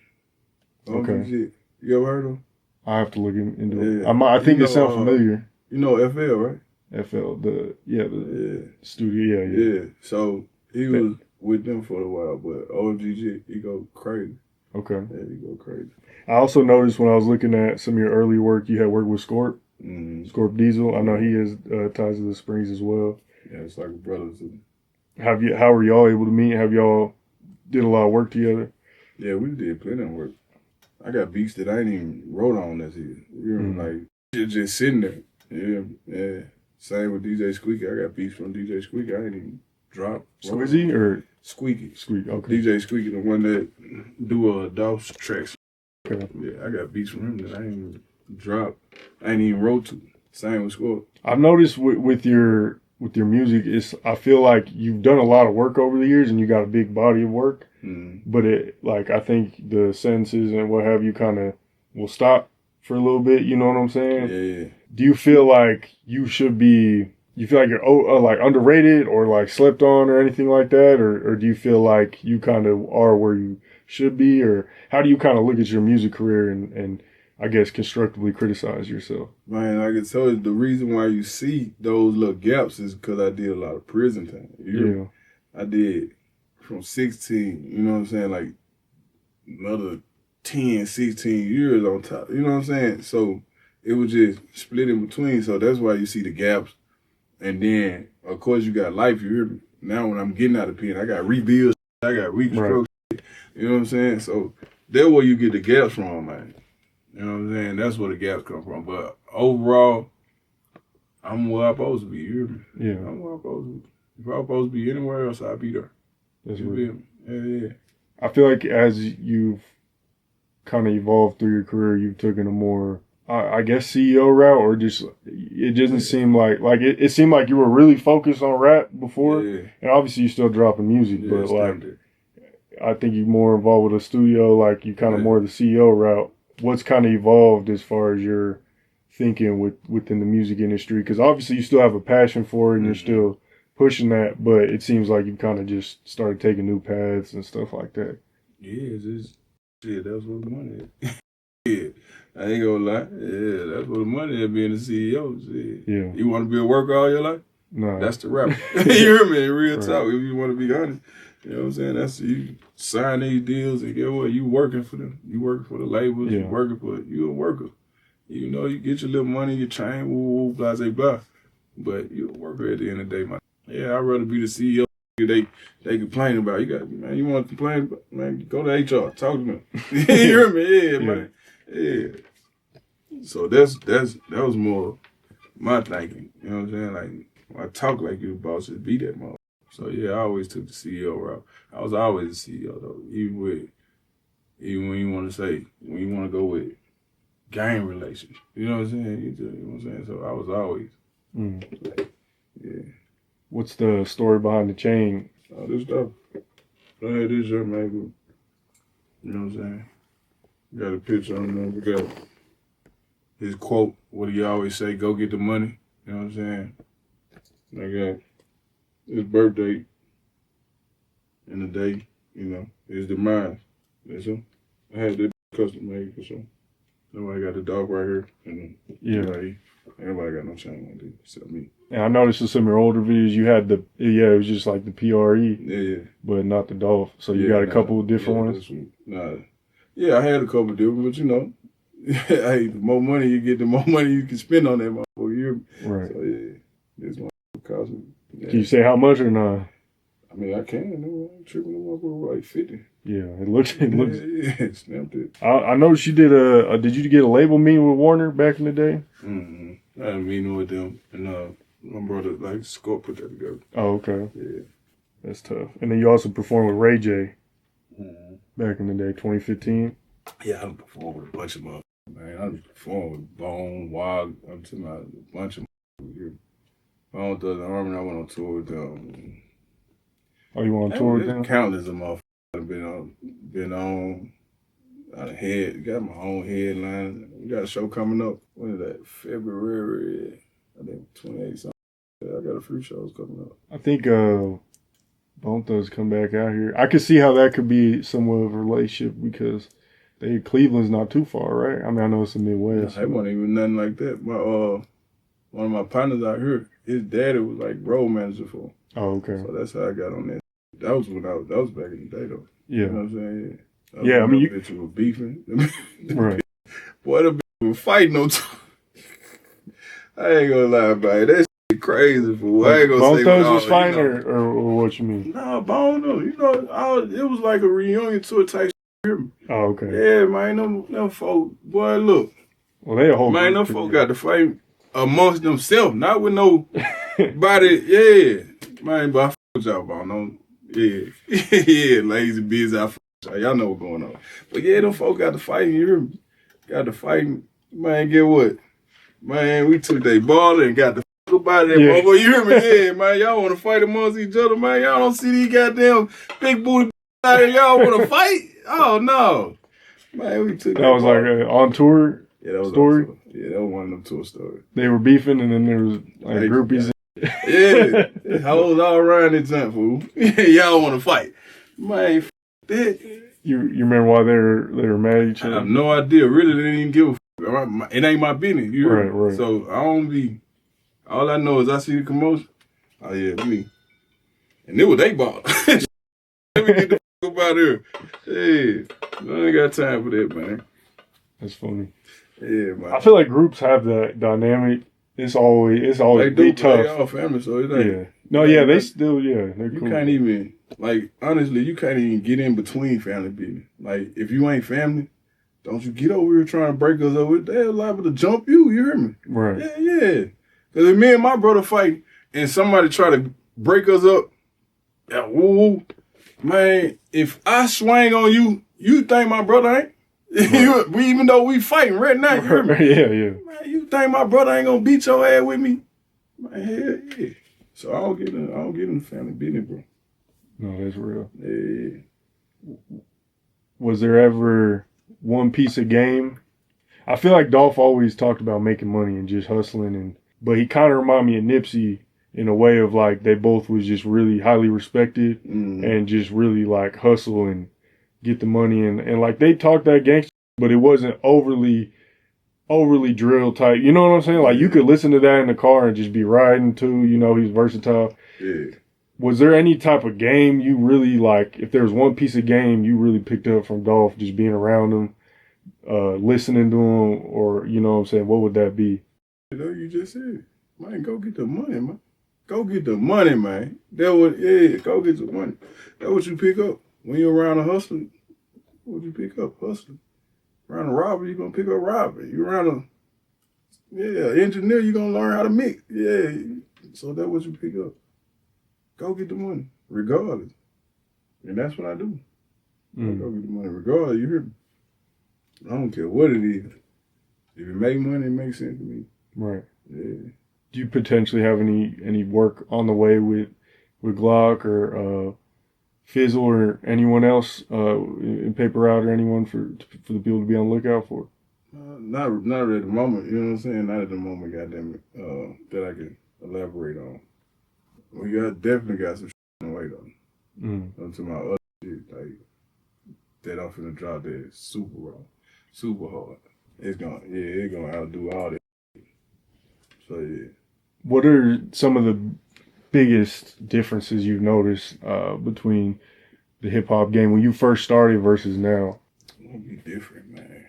Okay. You ever heard of him? I have to look into it. Yeah. I think it sounds familiar. You know FL, right? FL, the studio, Yeah. So he was with them for a while, but OMGG, he go crazy. Okay. Yeah, he go crazy. I also noticed when I was looking at some of your early work, you had worked with Scorp. Scorp Diesel. I know he has ties to the Springs as well. Yeah, it's like a brother to me. How were y'all able to meet? Have y'all did a lot of work together? Yeah, we did plenty of work. I got beats that I ain't even wrote on this year. You know, like just sitting there. Yeah. Same with DJ Squeaky. I got beats from DJ Squeaky. I ain't even dropped. Squizzy or Squeaky? Squeaky. Okay. DJ Squeaky, the one that do Dolph's tracks. Okay. Yeah, I got beats from him that I ain't even dropped. I ain't even wrote to. Same with Scorp. I've noticed with your music, I feel like you've done a lot of work over the years and you got a big body of work. But I think the sentences and what have you kind of will stop for a little bit. You know what I'm saying? Yeah. Do you feel like you feel like you're like underrated or like slept on or anything like that? Or do you feel like you kind of are where you should be? Or how do you kind of look at your music career and I guess constructively criticize yourself? Man, like I told you, the reason why you see those little gaps is because I did a lot of prison time. I did from 16, you know what I'm saying, like another 10, 16 years on top. You know what I'm saying? So it was just split in between. So that's why you see the gaps. And then, of course, you got life. You hear me? Now when I'm getting out of pen, I got rebuilds, I got reconstruction. Right. You know what I'm saying? So that's where you get the gaps from, man. You know what I'm saying? That's where the gaps come from. But overall, I'm where I'm supposed to be. You hear me? Yeah. I'm where I'm supposed to be. If I'm supposed to be anywhere else, I'd be there. That's real. Yeah. I feel like as you've kind of evolved through your career, you've taken a more, I guess, CEO route, or just, it doesn't seem like it seemed like you were really focused on rap before. Yeah. And obviously you're still dropping music, but I think you're more involved with a studio, like you kind of more the CEO route. What's kind of evolved as far as your thinking within the music industry? Because obviously you still have a passion for it and you're still pushing that, but it seems like you kind of just started taking new paths and stuff like that. Yeah, that's what the money is. Yeah, I ain't gonna lie. Yeah, that's what the money is, being a CEO. Shit. Yeah. You want to be a worker all your life? No. That's the rapper. You hear me? Real talk. If you want to be honest, you know what I'm saying? That's you sign these deals and get what? You working for them. You working for the labels. You working for you a worker. You know, you get your little money, your chain, woo, blah, blah, blah. But you a worker at the end of the day, man. Yeah, I'd rather be the CEO. They complain about you man. You want to complain, man? Go to HR, talk to them. You hear me? Yeah, man. Yeah. So that was more my thinking. You know what I'm saying? Like, I talk like you, boss, just be that mother. So yeah, I always took the CEO route. I was always the CEO though, even when you want to say when you want to go with gang relations. You know what I'm saying? You know what I'm saying? So I was always. Yeah. What's the story behind the chain? This stuff. I had this young man. You know what I'm saying? Got a picture on there. We got his quote, what he always say, go get the money. You know what I'm saying? I got his birthday and the day, you know, his demise. That's him. I had that custom made for sure. Nobody got the dog right here. And everybody got no chain like that except me. And I noticed in some of your older videos, you had it was just like the PRE. Yeah. But not the Dolph. So you got a couple of different ones? Yeah, I had a couple of different, but you know, hey, the more money you get, the more money you can spend on that motherfucker. Right. So yeah, this motherfucker cost me. Yeah. Can you say how much or not? I mean, I can. I'm tripping the motherfucker like 50. Yeah, it looks. Yeah, snapped it. I noticed you did did you get a label meeting with Warner back in the day? Mm-hmm. I had a meeting with them, and my brother, like, Scott put that together. Oh, okay. Yeah. That's tough. And then you also performed with Ray J back in the day, 2015. Yeah, I done performed with a bunch of motherfuckers, man. I done performed with Bone, Wild, I'm talking about a bunch of motherfuckers. Bone Thugs and Harmony, I went on tour with them. Oh, you went on tour with them? Countless of motherfuckers I've been on. I got my own headline. We got a show coming up. When is that? February, I think 28th something. I got a few shows coming up. I think Bone Thugs come back out here. I could see how that could be somewhat of a relationship because Cleveland's not too far, right? I mean, I know it's the Midwest. It wasn't even nothing like that. My one of my partners out here, his daddy was like road manager for him. Oh, okay. So that's how I got on that. That was back in the day though. Yeah. You know what I'm saying? Yeah, I mean, you bitch was beefing. Right. Boy, the bitch was fighting on tour. I ain't gonna lie about it. That shit crazy, fool. I ain't gonna Bone say Thugs was fighting, you know. or what you mean? Nah, Bone, no. You know, it was like a reunion tour type shit. Oh, okay. Yeah, man, them folk, boy, look. Well, they a whole man, them folk got to fight amongst themselves, not with nobody. Yeah, man, but I fuck with y'all, Bone. Yeah, yeah, lazy, busy. I fuck with y'all. Y'all know what's going on. But yeah, them folk got to fight. You hear me? Got to fight. Man, get what? Man, we took they ball and got the fuck up out of that motherfucker. You hear me? Yeah, man, y'all want to fight amongst each other, man. Y'all don't see these goddamn big booty out there. Y'all want to fight? Oh, no. Man, we took that was ball. Like an on tour story? On tour. Yeah, that was one of them tour stories. They were beefing and then there was like groupies. Yeah, hoes all around the jump, fool. Y'all want to fight. Man, that. You remember why they were mad at each other? I have no idea. Really, they didn't even give a fuck. It ain't my business. You heard me? Right. So I don't be. All I know is I see the commotion. Oh yeah, me. And it was they ball. Let me get the fuck up out here. Hey, I ain't got time for that, man. That's funny. Yeah, man. I feel like groups have that dynamic. It's always they do, tough. They all family, so it ain't. Yeah. No, yeah, they still, they're you cool. Can't even, like, honestly, you can't even get in between family business. Like, if you ain't family, don't you get over here trying to break us over. They're liable to jump you hear me? Right. Yeah. Because if me and my brother fight and somebody try to break us up, man, if I swing on you, you think my brother ain't? Right. Even though we fighting right now, you hear me? Yeah. Man, you think my brother ain't gonna beat your ass with me? Man, hell yeah. So I don't get in the family business, bro. No, that's real. Yeah. Was there ever one piece of game? I feel like Dolph always talked about making money and just hustling, but he kind of reminded me of Nipsey in a way of like they both was just really highly respected and just really like hustle and get the money and like they talked that gangster, but it wasn't overly drill type. You know what I'm saying? Like you could listen to that in the car and just be riding too. You know, he's versatile. Yeah. Was there any type of game you really like? If there was one piece of game you really picked up from Dolph, just being around him, listening to him, or you know what I'm saying? What would that be? You know, you just said, man, go get the money, man. Go get the money, man. Go get the money. That's what you pick up. When you're around a hustler, what you pick up? Hustling. Around a robber, you're going to pick up robbery. You're around engineer, you're going to learn how to mix. Yeah. So that's what you pick up. Go get the money, regardless. And that's what I do. Go get the money, regardless. You hear me? I don't care what it is. If it make money, it makes sense to me. Right. Yeah. Do you potentially have any work on the way with Glock or Fizzle or anyone else in Paper Route or anyone for the people to be on the lookout for? Not at the moment, you know what I'm saying? Not at the moment, goddamn it, that I can elaborate on. We definitely got some shit on the way though. To my other shit, like that I'm finna drop that super raw, super hard. It's gonna outdo all that. So yeah. What are some of the biggest differences you've noticed between the hip hop game when you first started versus now? It'll be different, man.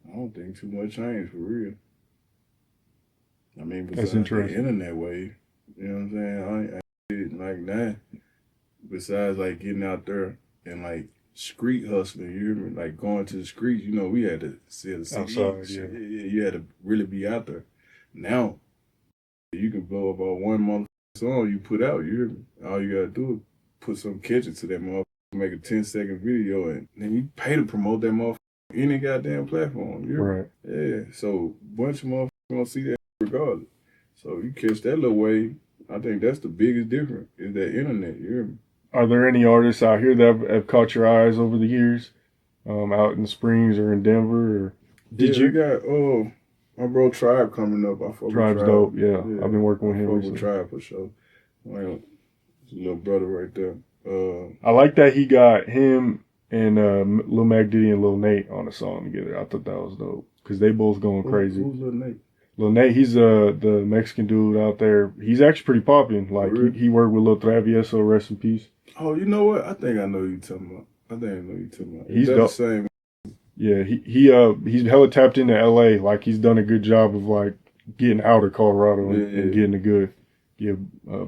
I don't think too much changed for real. I mean, besides the internet wave, you know what I'm saying? I ain't like that. Besides, like getting out there and like street hustling, you hear me? Like going to the streets, you know, we had to sell the CDs. Outside, yeah. You had to really be out there. Now, you can blow about one motherfucking song you put out, you hear me? All you gotta do is put some catchy to that motherfucker, make a 10-second video, and then you pay to promote that motherfucker any goddamn platform, you hear me? Right. Yeah, so bunch of motherfuckers gonna see that regardless. So you catch that little wave, I think that's the biggest difference, is that internet, you hear me? Are there any artists out here that have caught your eyes over the years, out in Springs or in Denver? Or did you got my bro Tribe coming up? I fuck Tribe's with Tribe. dope. Yeah, I've been working with him recently. With Tribe for sure. Well, it's a little brother right there. I like that he got him and Lil Mac Diddy and Lil Nate on a song together. I thought that was dope because they both going crazy. Who's Lil Nate? Lil Nate, he's the Mexican dude out there. He's actually pretty popping. Like he worked with Lil Travieso, rest in peace. Oh, you know what? I think I know who you're talking about. He's the same. Yeah, he's hella tapped into LA. Like he's done a good job of like getting out of Colorado and getting a good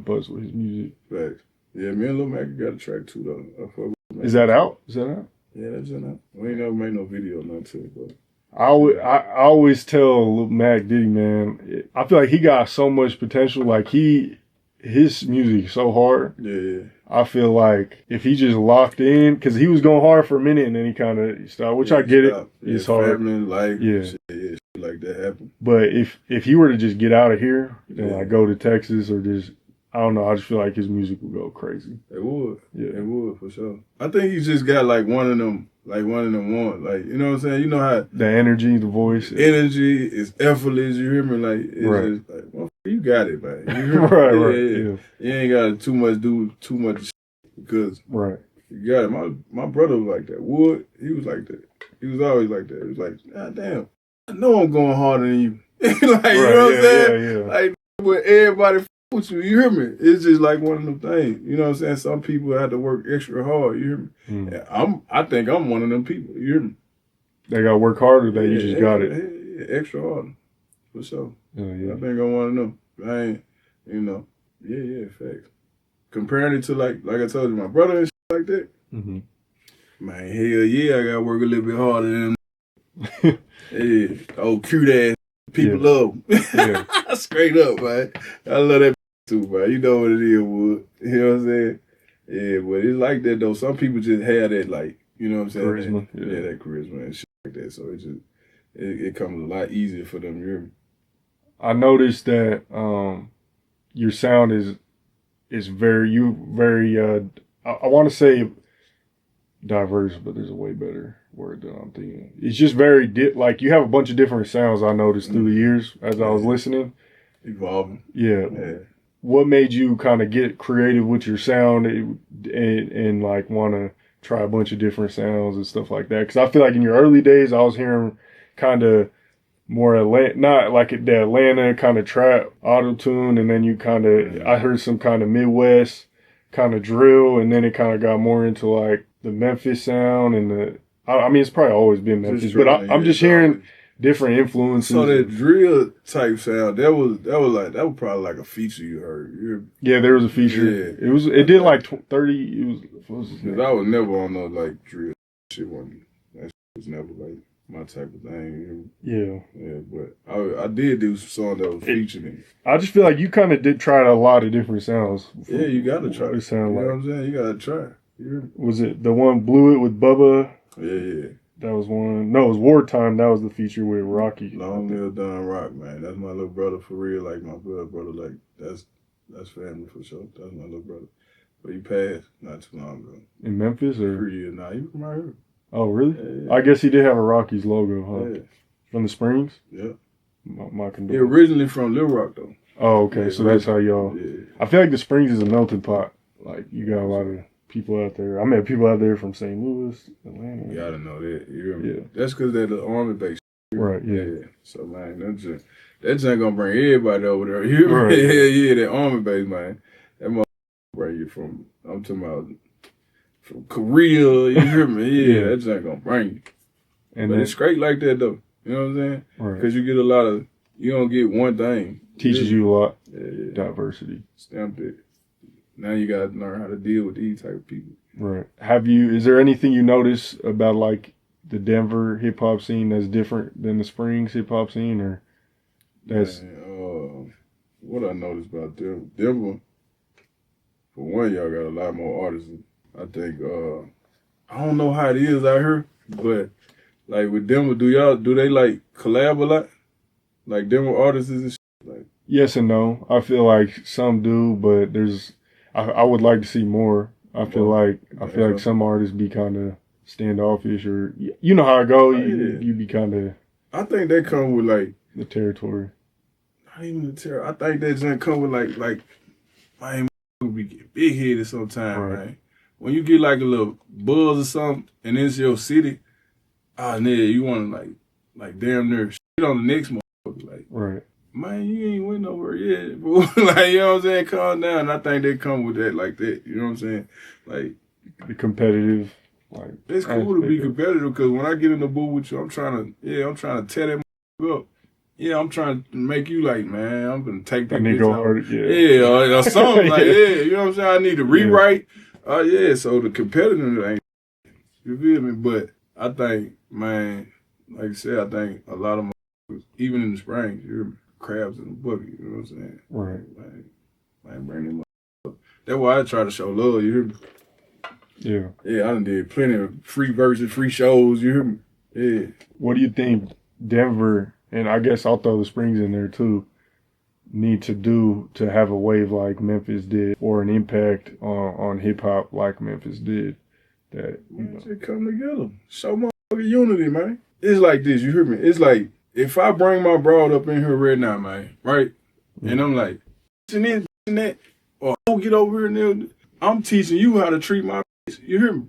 buzz with his music. Facts. Yeah, me and Lil Mac got a track too though. Is that out? Yeah, that's out. We ain't never made no video or nothing to it, but I always tell Lil Mac Diddy, man, I feel like he got so much potential. Like his music is so hard. Yeah. I feel like if he just locked in, because he was going hard for a minute and then he kind of stopped, which I get it. It's hard. Shit like that happened. But if he were to just get out of here and like go to Texas or just, I don't know, I just feel like his music would go crazy. It would. Yeah. It would for sure. I think he's just got like one of them one. Like, you know what I'm saying? You know how the energy, the voice. Energy is effortless, you hear me? Like it's just like, well, you got it, man. You hear me? Right. Yeah. You ain't gotta do too much shit because you got it. My brother was like that. Wood, he was like that. He was always like that. He was like, God damn, I know I'm going harder than you. Like, you know what I'm saying? Yeah. Like when everybody with you hear me? It's just like one of them things. You know what I'm saying? Some people have to work extra hard, you hear me? I think I'm one of them people, you hear me? They gotta work harder than you just got it. Extra harder. For sure. Yeah. I think I'm one of them. I ain't, facts. Comparing it to like I told you, my brother and shit like that. Mm-hmm. Man, hell yeah, I gotta work a little bit harder than cute ass people love them. Yeah. Straight up, man. I love that too, man. You know what it is, Wood. You know what I'm saying? Yeah, but it's like that though. Some people just have that, like, you know what I'm saying? Charisma. That charisma and shit like that. So it comes a lot easier for them, you hear me? I noticed that your sound is very I want to say diverse, but there's a way better word than I'm thinking. It's just very like you have a bunch of different sounds. I noticed through the years as I was listening, evolving. Yeah. What made you kind of get creative with your sound and like want to try a bunch of different sounds and stuff like that? Because I feel like in your early days, I was hearing kind of more not like the Atlanta kind of trap auto-tune, and then you kind of, I heard some kind of Midwest kind of drill, and then it kind of got more into like the Memphis sound and I mean, it's probably always been Memphis, but I'm just hearing different influences. So that drill type sound, that was probably like a feature you heard. Yeah, there was a feature. Yeah. It did like 30. Because I was never on no like drill shit. That was never like my type of thing. Yeah, but I did do some songs that was featuring. I just feel like you kind of did try a lot of different sounds. Yeah, you got to try. You know what I'm saying? You got to try. Was it the one Blew It with Bubba? Yeah. That was one. No, it was Wartime. That was the feature with Rocky. Long live Don Rock, man. That's my little brother for real. Like my blood brother. Like that's family for sure. That's my little brother. But he passed not too long ago. In Memphis or? 3 years now. He from right here. Oh, really? Yeah. I guess he did have a Rockies logo, huh? Yeah. From the Springs? Yeah. My condolences. He originally from Little Rock, though. Oh, okay. So that's how y'all... Yeah. I feel like the Springs is a melting pot. Like, you got a lot of people out there. I met people out there from St. Louis, Atlanta. You gotta know that. You hear me? Yeah. That's because they're the Army base. Right, yeah. So, man, that's not gonna bring everybody over there. You hear me? Right. Yeah, that Army base, man. That motherfucker bring you from, I'm talking about, from Korea. You hear me? Yeah, that's not gonna bring you. And but it's great like that, though. You know what I'm saying? Right. Because you get a lot of, you don't get one thing. Teaches you a lot. Yeah. Diversity. Stamped it. Now you gotta learn how to deal with these type of people. Right. Is there anything you notice about like the Denver hip hop scene that's different than the Springs hip hop scene, or that's? Man, what I noticed about Denver, for one, y'all got a lot more artists. I think I don't know how it is out here, but like with Denver, do they like collab a lot? Like Denver artists and shit? Like, yes and no. I feel like some do, but I would like to see more. I feel like some artists be kind of standoffish, or you know how it go. You be kind of. I think they come with like the territory. Not even the territory. I think they just come with like man, be big headed sometimes, right? When you get like a little buzz or something, and it's your city, you want to like damn near shit on the next motherfucker, like right. Man, you ain't went nowhere yet, bro. Like, you know what I'm saying? Calm down. I think they come with that like that. You know what I'm saying? Like the competitive. Like it's cool to be competitive because when I get in the booth with you, I'm trying to tear that up. Yeah, I'm trying to make you like, man, I'm gonna take that bitch out. Yeah, or something like you know what I'm saying? I need to rewrite. So the competitive ain't. You feel me? But I think, man, like I said, I think a lot of even in the Springs, you hear me? Crabs in the bucket, you know what I'm saying? Right. Man, bring them up. That's why I try to show love, you hear me? Yeah. Yeah, I done did plenty of free verses, free shows, you hear me? Yeah. What do you think Denver, and I guess I'll throw the Springs in there too, need to do to have a wave like Memphis did, or an impact on hip hop like Memphis did? That just come together. Show motherfucking unity, man. It's like this, you hear me? It's like, if I bring my broad up in here right now, man, right? And I'm like, this and that, or I don't get over here and I'm teaching you how to treat my bitch. You hear me?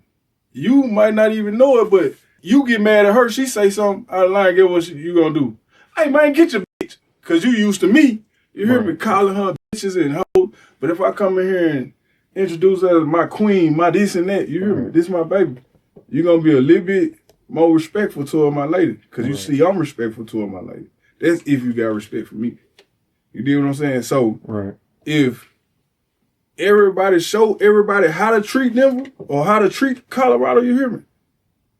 You might not even know it, but you get mad at her. She say something out of line, get what you gonna do? Hey, man, get your bitch. Because you used to me. You hear me calling her bitches and hoes. But if I come in here and introduce her as my queen, my this and that, you hear me? This is my baby. You're gonna be a little bit more respectful to her, my lady. Because you see, I'm respectful to her, my lady. That's if you got respect for me. You deal what I'm saying? So, if everybody show everybody how to treat Denver or how to treat Colorado, you hear me?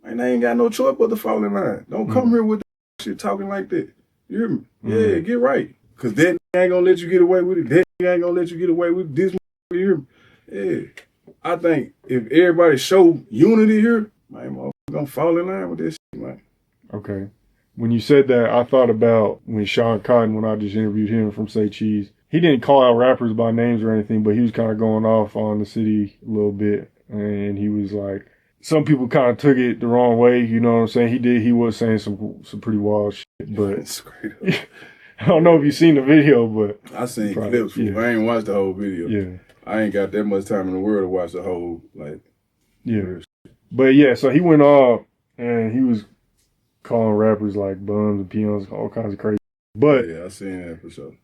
Man, they ain't got no choice but to fall in line. Don't come here with that shit talking like that. You hear me? Yeah, get right. Because that ain't going to let you get away with it. That ain't going to let you get away with this. You hear me? Yeah. I think if everybody show unity here, man, we're going to fall in line with this shit, man. Okay. When you said that, I thought about when Shawn Cotton, when I just interviewed him from Say Cheese. He didn't call out rappers by names or anything, but he was kind of going off on the city a little bit. And he was like, some people kind of took it the wrong way, you know what I'm saying? He was saying some pretty wild shit, but I don't know if you've seen the video, but I seen clips. I ain't watched the whole video. Yeah. I ain't got that much time in the world to watch the whole, But yeah, so he went off and he was calling rappers like bums and peons, all kinds of crazy. But yeah, I seen that for sure.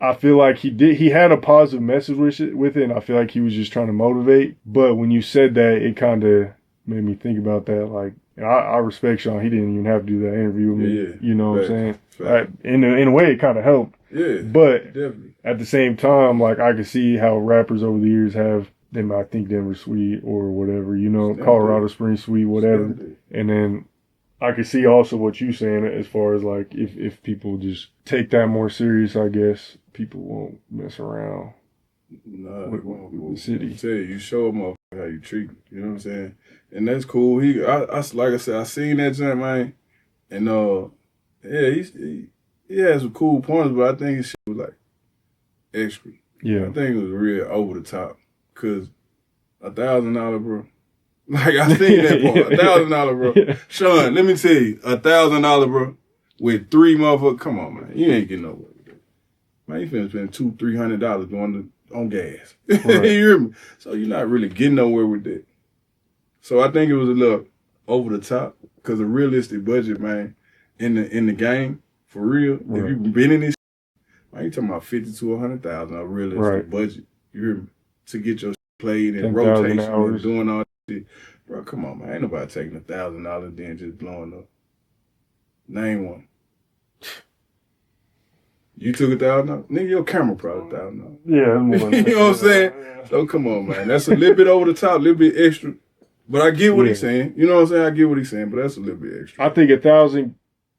I feel like he had a positive message with it, and I feel like he was just trying to motivate. But when you said that, it kind of made me think about that. Like, I respect Shawn. He didn't even have to do that interview with me. Yeah. You know what I'm saying? In a way, it kind of helped. Yeah, but definitely. At the same time, like, I could see how rappers over the years they might think Denver sweet or whatever, you know, Colorado Springs sweet, whatever. And then I could see also what you're saying as far as, like, if people just take that more serious, I guess people won't mess around with the city. I tell you show them how you treat them, you know what I'm saying? And that's cool. Like I said, I seen that jump, man. And, he had some cool points, but I think his shit was, like, extra. Yeah. I think it was real over the top. Because $1,000, bro. Like, I seen that part. $1,000, bro. Yeah. Shawn, let me tell you, $1,000, bro, with 3 motherfuckers. Come on, man. You ain't getting nowhere with that. Man, you finna spend $200-$300 on gas. Right. You hear me? So you're not really getting nowhere with that. So I think it was a little over the top, because a realistic budget, man, in the game, for real, right. If you've been in this, man, you talking about $50,000 to $100,000 a realistic right. budget. You hear me? To get your played and rotation and doing all that shit. Bro, come on, man. Ain't nobody taking $1,000 then just blowing up. Name one. You took $1,000? Nigga, your camera probably $1,000. Yeah. You know what I'm saying? Yeah. So come on, man. That's a little bit over the top, a little bit extra. But I get what he's saying. You know what I'm saying? I get what he's saying, but that's a little bit extra. I think $1,000,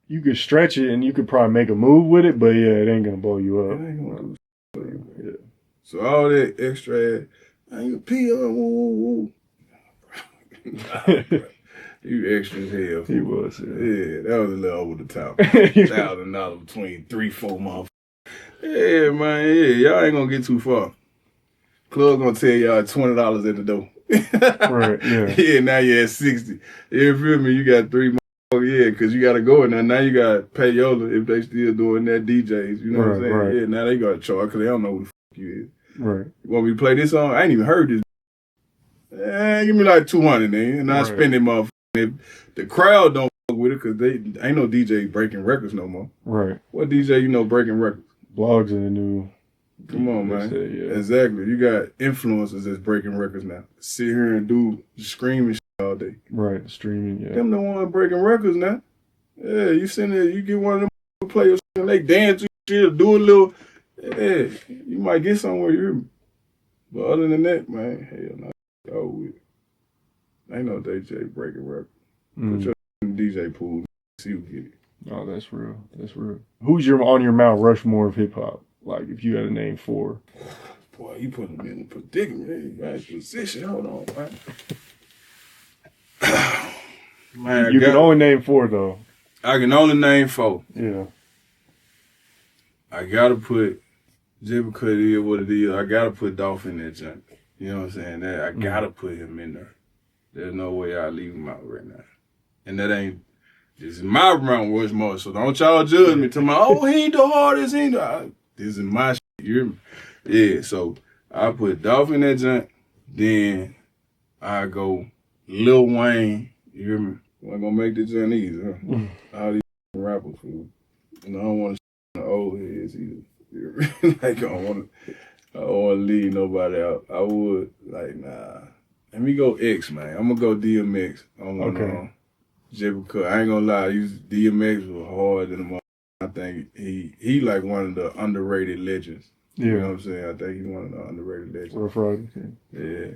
you could stretch it and you could probably make a move with it, but yeah, it ain't gonna blow you up. It ain't gonna do shit. Yeah. So all that extra, man, you pee on, woo. You extra as hell. He was, yeah. That was a little over the top. $1,000 between 3-4 motherfuckers. Yeah, man, y'all ain't gonna get too far. Club gonna tell y'all $20 at the door. Right, yeah. Yeah, now you're at 60. You feel me? You got 3 motherfuckers, yeah, because you gotta go in there. Now you gotta pay payola if they still doing that DJs. You know what I'm saying? Right. Yeah, now they gotta charge because they don't know who the fuck you is. Right. You want me to play this song? I ain't even heard this. Give me like 200 then, and I spend it, motherfucker. If the crowd don't fuck with it, because they ain't no DJ breaking records no more. Right. What DJ you know breaking records? Blogs are the new. Come on, man. Say, yeah. Exactly. You got influencers that's breaking records now. Sit here and do screaming shit all day. Right, streaming, yeah. Them the ones breaking records now. Yeah, you sitting there, you get one of them players and they dance shit, do a little, yeah, you might get somewhere, you hear me? But other than that, man, hell no. Go with it. Ain't no DJ breaking records. Put your DJ pool, see who get it. Oh, that's real. That's real. Who's on your Mount Rushmore of hip hop? Like, if you had a name for. Boy, you put him in a predicament, man. Position. Hold on, man. Man, you can only name 4, though. I can only name 4. Yeah. I gotta put, just because it is what it is, I gotta put Dolph in that junk. You know what I'm saying? That I gotta put him in there. There's no way I leave him out right now. And that ain't, this is my Mount Rushmore, so don't y'all judge me. Tell me, oh, he ain't the hardest, he ain't the, this is my shit, you hear me? Yeah, so I put Dolph in that junk, then I go Lil Wayne, you hear me? I'm gonna make this junk easy, huh? All these rappers, fool. And I don't want to the old heads either. You hear me? Like, I don't want to leave nobody out. I would, like, nah. Let me go X, man. I'm gonna go DMX. Okay. Just because I ain't gonna lie, DMX was hard than a mother. I think he like one of the underrated legends. Yeah. You know what I'm saying? I think he's one of the underrated legends. Rough Riders. Yeah.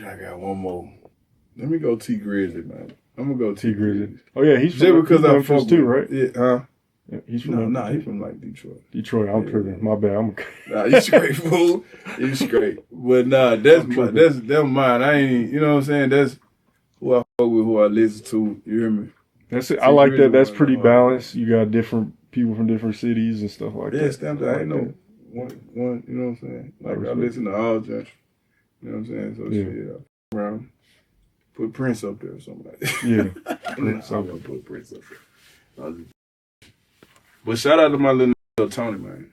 I got one more. Let me go T Grizzly, man. I'm gonna go T Grizzly. Oh yeah, he's from Memphis too, right? Yeah, huh? Yeah, he's from he's from like Detroit. Detroit, I'm tripping. My bad. Nah, you straight, fool. You straight. But nah, that's mine. I ain't, you know what I'm saying? That's who I fuck with, who I listen to. You hear me? That's it. I like that. That's pretty balanced. You got different people from different cities and stuff like that. Yeah, stamped. I ain't know one. You know what I'm saying? Like I listen to all genres. You know what I'm saying? So shit, around. Put Prince up there or something like that. Yeah. Prince, I'm gonna put Prince up there. But shout out to my little Tony, man.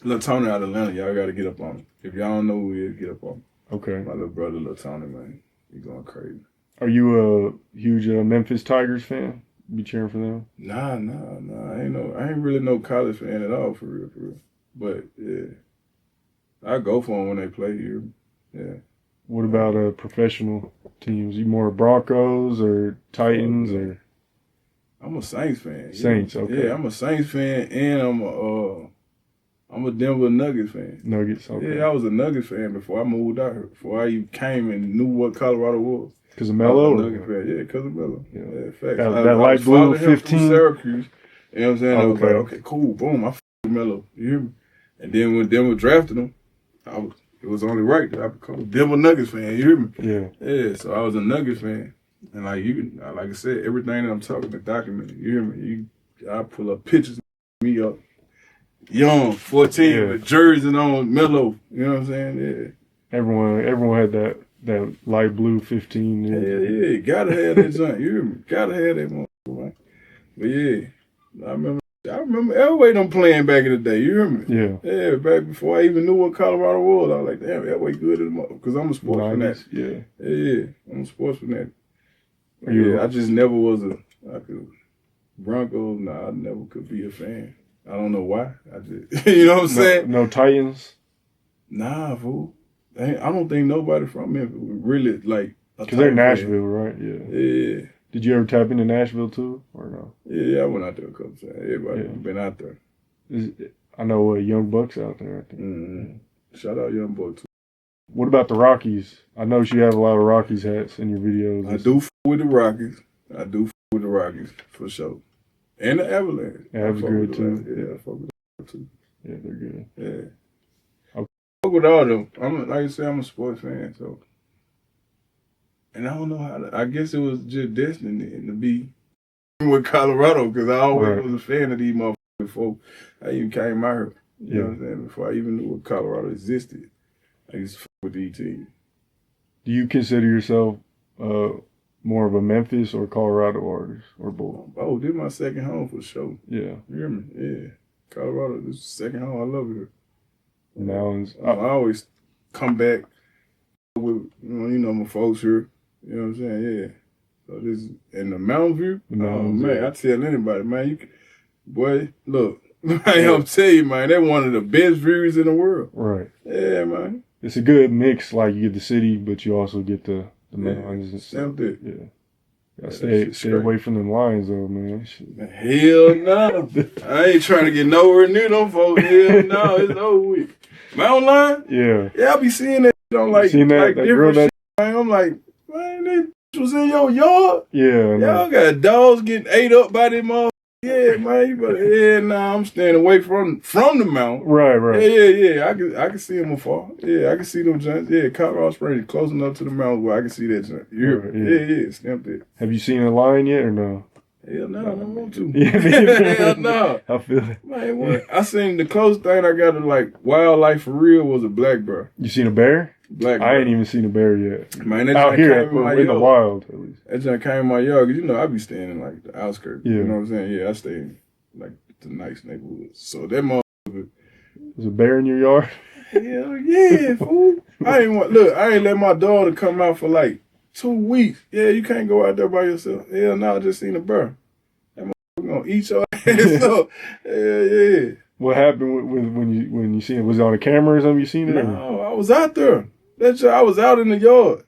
Little Tony out of Atlanta, y'all gotta get up on him. If y'all don't know who he is, get up on him. Okay. My little brother, little Tony, man. He going crazy. Are you a huge Memphis Tigers fan? Be cheering for them? Nah. I ain't really no college fan at all, for real. But yeah, I go for them when they play here. Yeah. What about professional teams? You more Broncos or Titans or? I'm a Saints fan. Saints, okay. Yeah, I'm a Saints fan, and I'm a Denver Nuggets fan. Nuggets, okay. Yeah, I was a Nuggets fan before I moved out here. Before I even came and knew what Colorado was. Because of Melo? Nuggets fan. Yeah, because of Melo. Yeah, facts. That light blue 15? Syracuse. You know what I'm saying? I was like, okay, cool, boom, I f*** with Melo. You hear me? And then when Denver drafted him, it was only right that I become a Denver Nuggets fan. You hear me? Yeah. Yeah, so I was a Nuggets fan. And like I said, everything that I'm talking about documented. You hear me? I pull up pictures of me up, young, 14, with jersey on, Melo. You know what I'm saying? Yeah. Everyone had that light blue 15. Yeah, gotta have that joint. You hear me? Gotta have that motherfucker, man. But yeah, I remember Elway them playing back in the day. You hear me? Yeah. Yeah, back before I even knew what Colorado was. I was like, damn, Elway good as a motherfucker. Because I'm a sports fanatic. Yeah, I'm a sports fanatic. I just never was Broncos, nah, I never could be a fan. I don't know why. I just, you know what I'm saying? No Titans? Nah, fool. I don't think nobody from Memphis really like. Because they're Nashville, right? Yeah. Yeah. Did you ever tap into Nashville too, or no? Yeah, I went out there a couple times. Everybody been out there. I know Young Buck's out there, I think. Mm-hmm. Shout out Young Buck too. What about the Rockies? I noticed you have a lot of Rockies hats in your videos. I do with the Rockies. For sure. And the Avalanche. Yeah, that's good too. Yeah, I fuck with them too. Yeah, they're good. Yeah. I fuck with all of them. Like I said, I'm a sports fan, so. And I don't know how I guess it was just destiny to be with Colorado because I always was a fan of these motherfuckers before I even came out here. You know what I'm saying? Before I even knew what Colorado existed. I used to fuck with these teams. Do you consider yourself more of a Memphis or Colorado artist or both? Oh, this is my second home for sure. Yeah. You hear me? Yeah. Colorado, this is second home. I love it here. Mountains. I always come back with, my folks here. You know what I'm saying? Yeah. So this in the Mountain View. Man, I tell anybody, man, boy, look, I'm telling you, man, they're one of the best views in the world. Right. Yeah, man. It's a good mix. Like you get the city, but you also get the mountains and stuff. Yeah. Stay away from them lions though, man. Hell no. I ain't trying to get nowhere near them folks. Hell no, it's over with. Mountain lion? Yeah, I be seeing that on like different shit. I'm like, man, that was in your yard? Yeah. Y'all got dogs getting ate up by them motherfuckers. Yeah, man, I'm staying away from the mountain. Right. Yeah. I can see them afar. Yeah, I can see them giants. Yeah, Colorado Springs close enough to the mountain where I can see that giant. You hear me? Yeah, stamped it. Have you seen a lion yet or no? Hell no, I don't want to. Yeah, hell no. I feel it. Man, what? I seen the closest thing I got to like wildlife for real was a black bear. You seen a bear? Black bear. I ain't even seen a bear yet. Man, that out here in the wild at least. That just came in my yard because I be staying in like the outskirts. Yeah. You know what I'm saying? Yeah, I stay in like the nice neighborhoods. So that motherfucker. There's a bear in your yard? Hell yeah, fool. I ain't let my daughter come out for like 2 weeks. Yeah, you can't go out there by yourself. Hell no, I just seen a bear. That motherfucker gonna eat your ass up. Yeah. What happened when you seen it? Was it on a camera or something? You seen it? No, I was out there. I was out in the yard.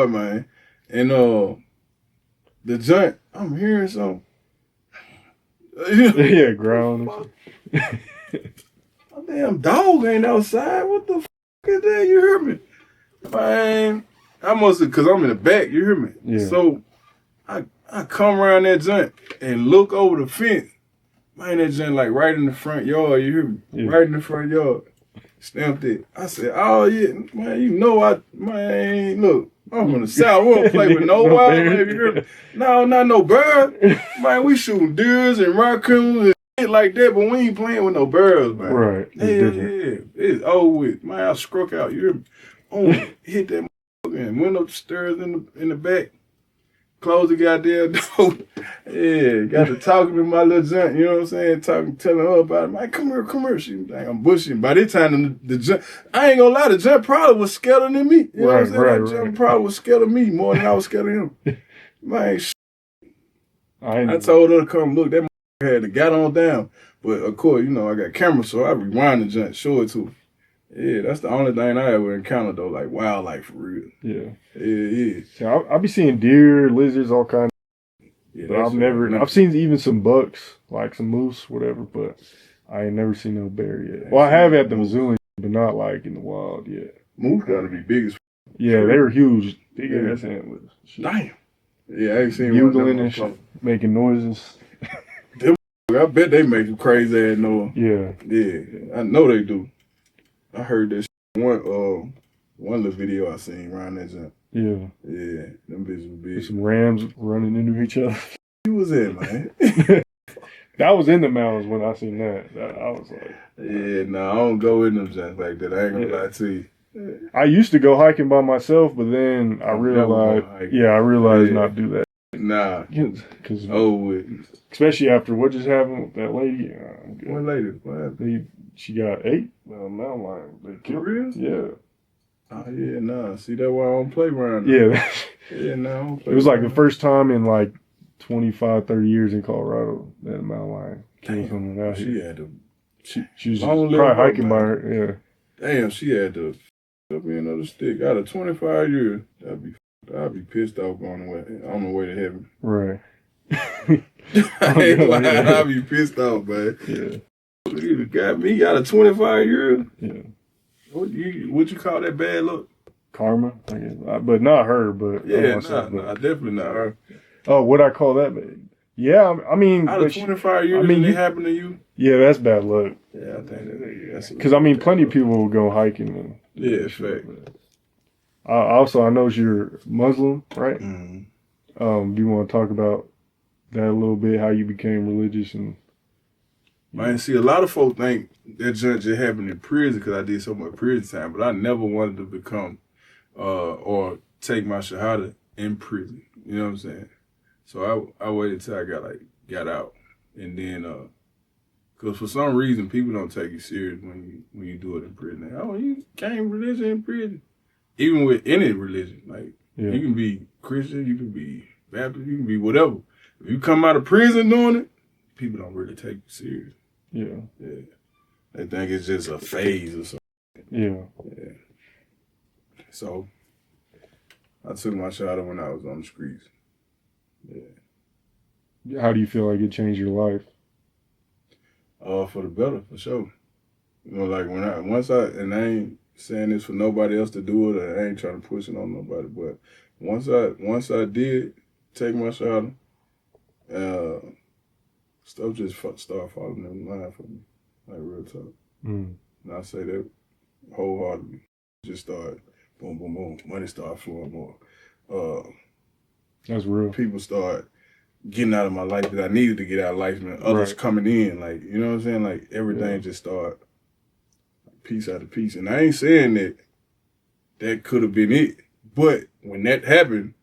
Man. And the joint, I'm hearing something. Yeah, growling. My damn dog ain't outside. What the fuck is that? You hear me? Man, I must have, because I'm in the back, you hear me? Yeah. So I come around that joint and look over the fence. Man, that joint like right in the front yard, you hear me? Yeah. Right in the front yard. Stamped it. I said, oh yeah, man, look, I'm from the South. We don't play with no wildlife. You hear me? No, not no birds. Man, we shooting deers and raccoons and shit like that, but we ain't playing with no birds, man. Right. Yeah. It's over with. Man, I struck out. You hear me? Oh, hit that motherfucker and went up the stairs in the back. Closed the goddamn door. Yeah, got to talking to my little junk, you know what I'm saying? Telling her about it. Man, come here. She was like, I'm bushing. By this time, the junk, I ain't gonna lie, the junk probably was scared than me. You know what I'm saying? That junk probably was scared of me more than I was scared of him. Man, I told her to come look. That had to got on down. But of course, I got cameras, so I rewind the junk, show it to her. Yeah, that's the only thing I ever encountered though, like wildlife for real. Yeah. Yeah. So I be seeing deer, lizards, all kinds. Yeah, but I've seen even some bucks, like some moose, whatever, but I ain't never seen no bear yet. Well, I have at the zoo, but not like in the wild yet. Moose gotta be big as yeah, they were huge, big ass antlers. Damn. Yeah, I ain't seen bugling and shit, making noises. I bet they make some crazy ass noise. Yeah, I know they do. I heard that one little video I seen around that jump. Yeah, them bitches was big. Some rams running into each other. He was in, man. That was in the mountains when I seen that. I was like, I don't go in them jumps like that. I ain't gonna lie to you. I used to go hiking by myself, but then I realized, not to do that. Nah. Cause especially after what just happened with that lady. What lady? What happened? She got 8 mountain lions. For real? Yeah. Oh yeah, nah. See, that's why I don't play around. Yeah. Yeah, no. It was like the first time in like 25, 30 years in Colorado that a mountain lion killed someone out here. She had to. She was probably hiking by her. Yeah. Damn, she had to up me another stick out of 25 years. I'd be pissed off on the way to heaven. Right. I ain't lying. I'd be pissed off, man. Yeah. You got me out of 25 years. Yeah. What you call that bad luck? Karma, I guess. But not her. But yeah, nah, definitely not her. Oh, what I call that? Yeah, I mean, out of 25 years, and it happened to you. Yeah, that's bad luck. Yeah, I think that's because I mean, plenty of people will go hiking. And, yeah, fact. I know you're Muslim, right? Mm-hmm. Do you want to talk about that a little bit? How you became religious and? Man, see, a lot of folks think that just happened in prison because I did so much prison time, but I never wanted to become or take my shahada in prison. You know what I'm saying? So I waited till I got out, and then because for some reason people don't take you serious when you do it in prison. Oh, you came religion in prison, even with any religion. Like you can be Christian, you can be Baptist, you can be whatever. If you come out of prison doing it, people don't really take you serious. Yeah. They think it's just a phase or something. Yeah. So I took my shot when I was on the streets. Yeah. How do you feel like it changed your life? For the better, for sure. You know, like and I ain't saying this for nobody else to do it, or I ain't trying to push it on nobody, but once I did take my shot, stuff just started falling in line for me, like real talk. And I say that wholeheartedly. Just started boom, boom, boom. Money started flowing more. That's real. People start getting out of my life that I needed to get out of life, man. Others coming in, like, you know what I'm saying? Like, everything just started piece after piece. And I ain't saying that could have been it, but when that happened,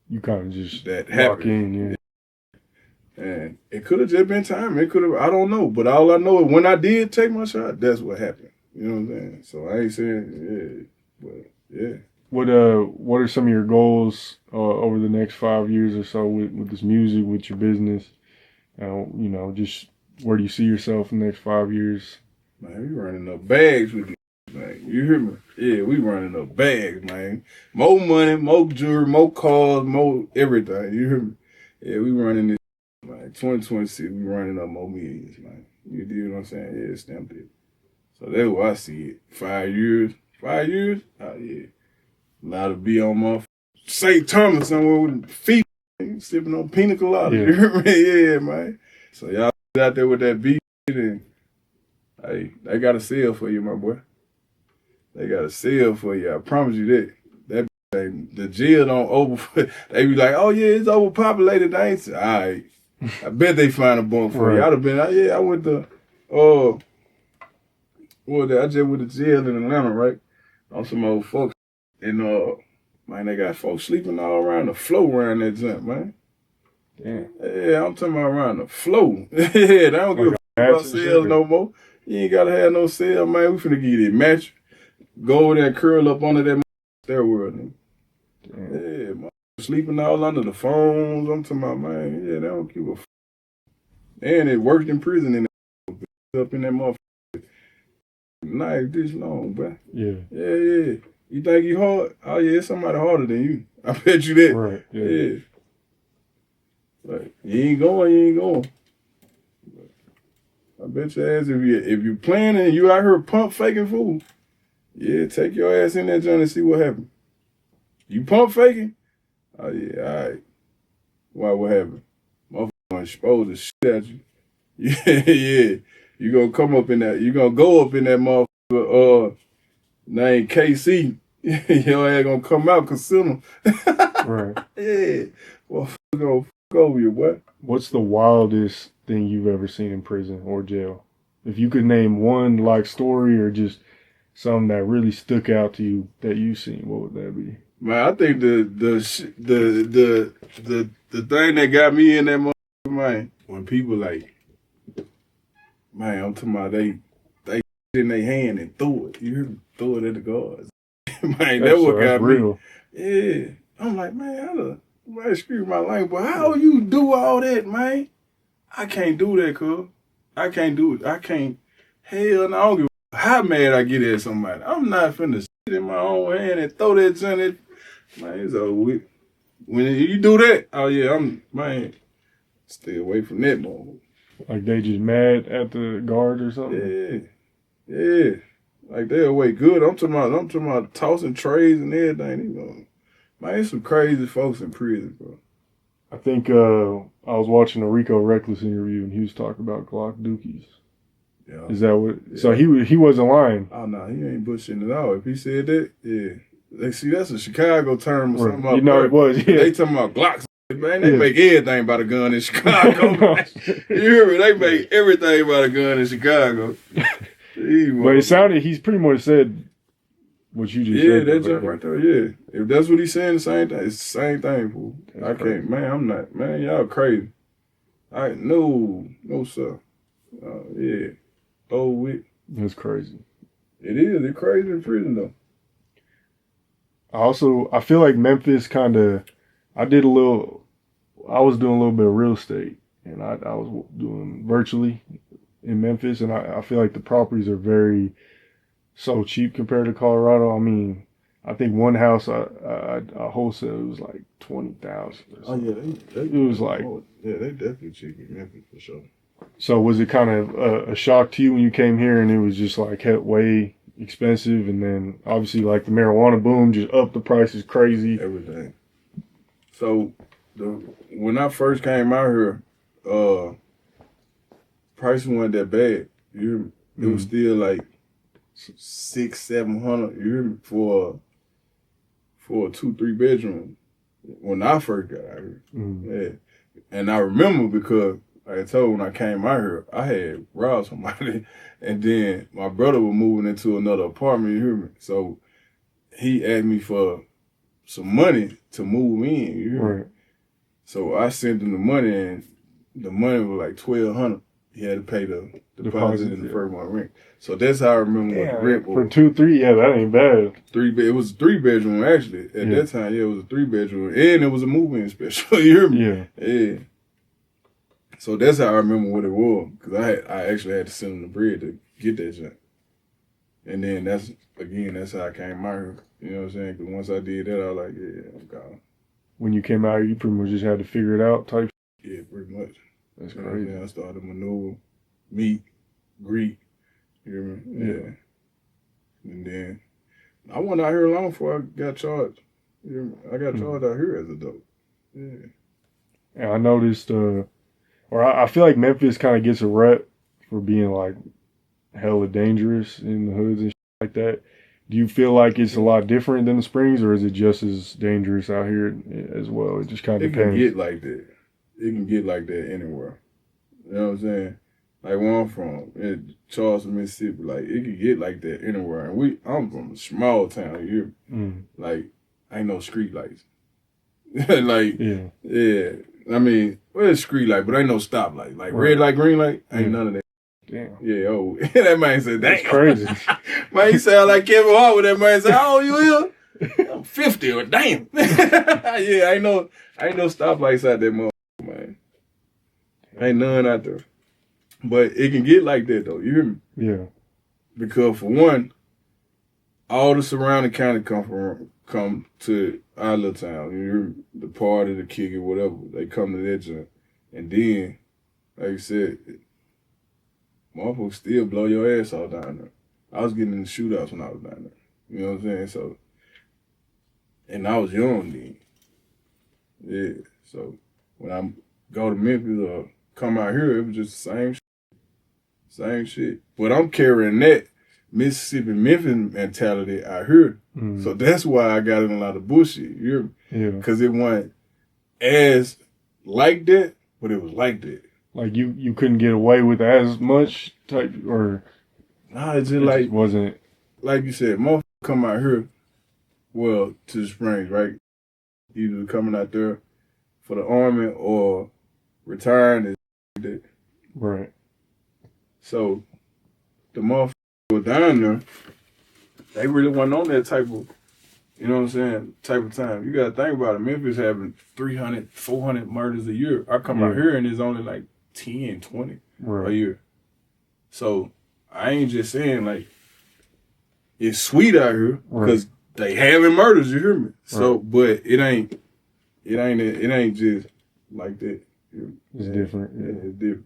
you kind of just that lock happened. In, yeah. And it could have just been time. It could have, I don't know. But all I know is when I did take my shot, that's what happened. You know what I'm saying? So I ain't saying, but yeah. What are some of your goals over the next 5 years or so with this music, with your business? You know, just where do you see yourself in the next 5 years? Man, we running up bags with this, man. You hear me? Yeah, we running up bags, man. More money, more jewelry, more cars, more everything. You hear me? Yeah, we running this, man. 2026, we running up more millions, man. You do what I'm saying? Yeah, stamped it. So that's what I see it. 5 years? 5 years? Oh, yeah. Allowed to be on my St. Thomas somewhere with feet sipping on pina colada. Yeah. You hear me? Yeah, man. So y'all out there with that beat and hey, they got a sale for you, my boy. They got a sale for you. I promise you that. The jail don't over. They be like, oh yeah, it's overpopulated. I ain't. All right. I bet they find a bunk for you. I'd have been. I went to. I just went to jail in Atlanta, right? On some old folks, and man, they got folks sleeping all around the floor around that junk, man. Damn. Yeah, I'm talking about around the floor. Yeah, they don't give a fuck about sales no more. You ain't gotta have no sale, man. We finna get it match. Go over there and curl up under that stairwell, nigga. Yeah, man. Sleeping all under the phones. I'm talking about, man. Yeah, they don't give a fuck. And it worked in prison in that up in that motherfucker. Night this long, bro. Yeah. Yeah. You think you hard? Oh yeah, it's somebody harder than you. I bet you that. Right. Yeah. Like, you ain't going. I bet your ass if you playing and you out here pump faking fool, yeah, take your ass in that joint and see what happens. You pump faking? Oh yeah, all right. Why? What happened? Motherfucker gonna expose the shit at you. Yeah. You gonna come up in that. You gonna go up in that motherfucker. Named KC. Your ass gonna come out casino. Right. Yeah. Well, gonna fuck over you, boy. What's the wildest thing you've ever seen in prison or jail? If you could name one like story or just something that really stuck out to you that you've seen, what would that be? Man, I think the thing that got me in that motherfucker, man, when people like, man, I'm talking about they in their hand and throw it. You hear me? Throw it at the guards. Man, that's what got real. Me. Yeah. I'm like, man, excuse my language, but how you do all that, man? I can't do that, cuz. I can't do it. I can't. Hell no, I don't give a how mad I get at somebody. I'm not finna sit in my own hand and throw that junk at. Man, it's over with. When you do that, oh yeah, man, stay away from that moment. Like they just mad at the guards or something? Yeah. Like they away good. I'm talking about tossing trays and everything. Man, there's some crazy folks in prison, bro. I think I was watching a Rico Reckless interview and he was talking about Glock Dookies. Yeah. Is that what? Yeah. So he wasn't lying. Oh no, he ain't bullshitting at all. If he said that, yeah. They see that's a Chicago term or something. You know it was. Yeah. They talking about Glocks. Man, they make everything by the gun in Chicago. You hear me? They make everything by the gun in Chicago. But it sounded, he's pretty much said what you just said. Yeah, that jump right there, yeah. If that's what he's saying, the same thing. It's the same thing, fool. I can't, man, I'm not, man, y'all crazy. No, sir. Yeah. Oh, wait. That's crazy. It is. It's crazy in prison, though. I feel like Memphis I was doing a little bit of real estate, and I was doing virtually in Memphis, and I feel like the properties are so cheap compared to Colorado. I mean, I think one house I wholesale was like $20,000. Oh yeah, it was like they definitely cheap in Memphis for sure. So was it kind of a shock to you when you came here and it was just like way expensive, and then obviously like the marijuana boom just upped the prices crazy? Everything. So when I first came out here, pricing wasn't that bad. You hear me? It was still like $600-700. You hear me? For a 2-3 bedroom when I first got out here. Yeah. And I remember because like I told when I came out here, I had robbed somebody, and then my brother was moving into another apartment. You hear me? So he asked me for some money to move in. You hear me? So I sent him the money, and the money was like $1,200. He had to pay the deposit in the first month rent. So that's how I remember what the rent was. For 2-3, yeah, that ain't bad. It was a 3-bedroom actually. At that time, yeah, it was a 3-bedroom, and it was a move-in special. You hear me? Yeah. So that's how I remember what it was, because I actually had to send him the bread to get that junk. And then that's how I came out here. You know what I'm saying? Because once I did that, I was like, yeah, I'm gone. When you came out here, you pretty much just had to figure it out type? Yeah, pretty much. That's crazy. I started maneuver, meet, greet. You hear me? Yeah. And then I went out here long before I got charged. You hear me? I got charged out here as a dope. Yeah. And I noticed, I feel like Memphis kind of gets a rep for being like hella dangerous in the hoods and shit like that. Do you feel like it's a lot different than the Springs, or is it just as dangerous out here as well? It just kind of depends. It can get like that. It can get like that anywhere. You know what I'm saying? Like where I'm from, in Charleston, Mississippi, like it can get like that anywhere. And I'm from a small town here. Like ain't no street lights. Like yeah. I mean, well, it's street light, but ain't no stoplight. Like red light, green light, ain't none of that. Damn. Yeah, that man said, damn. That's crazy. Man, he sound like Kevin Hart with that man. Say, how old you here? I'm 50, or damn. Yeah, ain't no stoplights out there, motherfucker, man. Ain't none out there. But it can get like that, though. You hear me? Yeah. Because, for one, all the surrounding county come to our little town. You hear me? The party, the kick it, whatever. They come to that joint. And then, like you said, motherfuckers still blow your ass off down there. I was getting in the shootouts when I was down there. You know what I'm saying? So, and I was young then. Yeah. So, when I go to Memphis or come out here, it was just the same shit. Same shit. But I'm carrying that Mississippi Memphis mentality out here. So that's why I got in a lot of bullshit. You hear me? Yeah. Because it wasn't as like that, but it was like that. Like you couldn't get away with as much type, or nah, it just like wasn't. like you said, motherfuckers come out here, well, to the Springs, right? Either coming out there for the Army or retiring. Right. So the motherfuckers who were down there, they really wasn't on that type of, you know what I'm saying, type of time. You got to think about it. Memphis having 300, 400 murders a year. I come out here and it's only like 10, 20 a year. So I ain't just saying like it's sweet out here because they having murders. You hear me? So, but it ain't just like that. It's different. Yeah, it's different.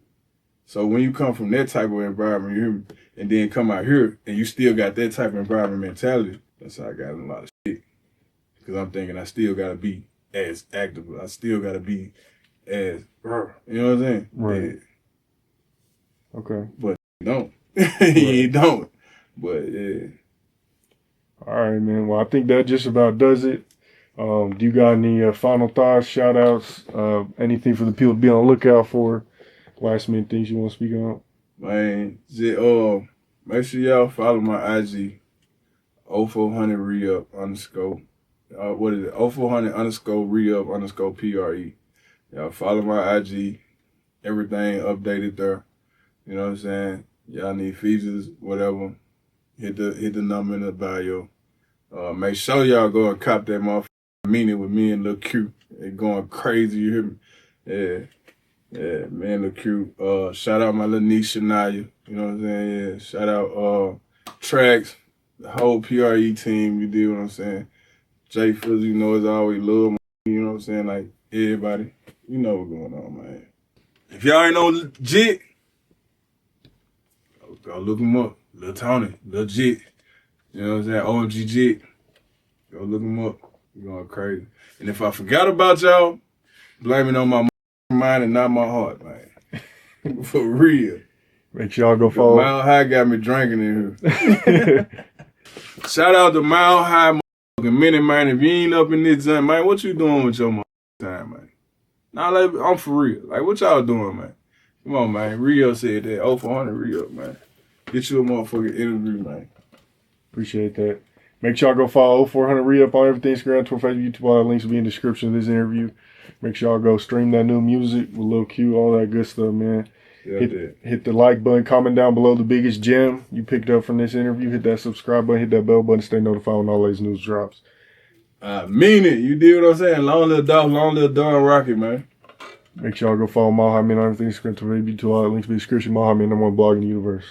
So when you come from that type of environment, you hear me, and then come out here and you still got that type of environment mentality, that's how I got in a lot of shit. Because I'm thinking I still got to be as active. I still got to be as, you know what I'm saying? Right. Yeah. Okay. But you don't. You don't. But yeah. All right, man. Well, I think that just about does it. Do you got any final thoughts, shout outs, anything for the people to be on the lookout for? Last minute things you want to speak on? Man, make sure y'all follow my IG, 0400 Reup _ what is it? 0400 _ Reup _ PRE. Y'all follow my IG, everything updated there. You know what I'm saying? Y'all need features, whatever. Hit the number in the bio. Make sure y'all go and cop that motherfucker. Meaning with me and Lil Q. They going crazy, you hear me? Yeah. Yeah, man, Lil Q. Shout out my little niece Shania. You know what I'm saying? Yeah. Shout out Tracks, the whole PRE team, you do what I'm saying? Jay Fizzle, you know, as always, love, you know what I'm saying? Like, everybody, you know what's going on, man. If y'all ain't know Jit, go look him up. Lil Tony, Lil Jit. You know what I'm saying? OMG Jit. Go look him up. You're going crazy. And if I forgot about y'all, blame it on my mind and not my heart, man. For real. Make sure y'all go follow. Mile High got me drinking in here. Shout out to Mile High, motherfucking Minute, man. If you ain't up in this time, man, what you doing with your time, man? Nah, like, I'm for real. Like, what y'all doing, man? Come on, man. Rio said that. 0400 Rio, man. Get you a motherfucking interview, man. Appreciate that. Make sure y'all go follow 0400 Reup on everything, Instagram, Twitter, Facebook, YouTube. All the links will be in the description of this interview. Make sure y'all go stream that new music with Lil Q, all that good stuff, man. Yeah, hit the like button, comment down below the biggest gem you picked up from this interview. Hit that subscribe button, hit that bell button, stay notified when all these news drops. I mean it. You did what I'm saying. Long little Dolph, long little Don Rocket, man. Make sure y'all go follow Maha Man on everything, Instagram, Twitter, YouTube. All the links will be in the description. Maha Man, #1 blog in the universe.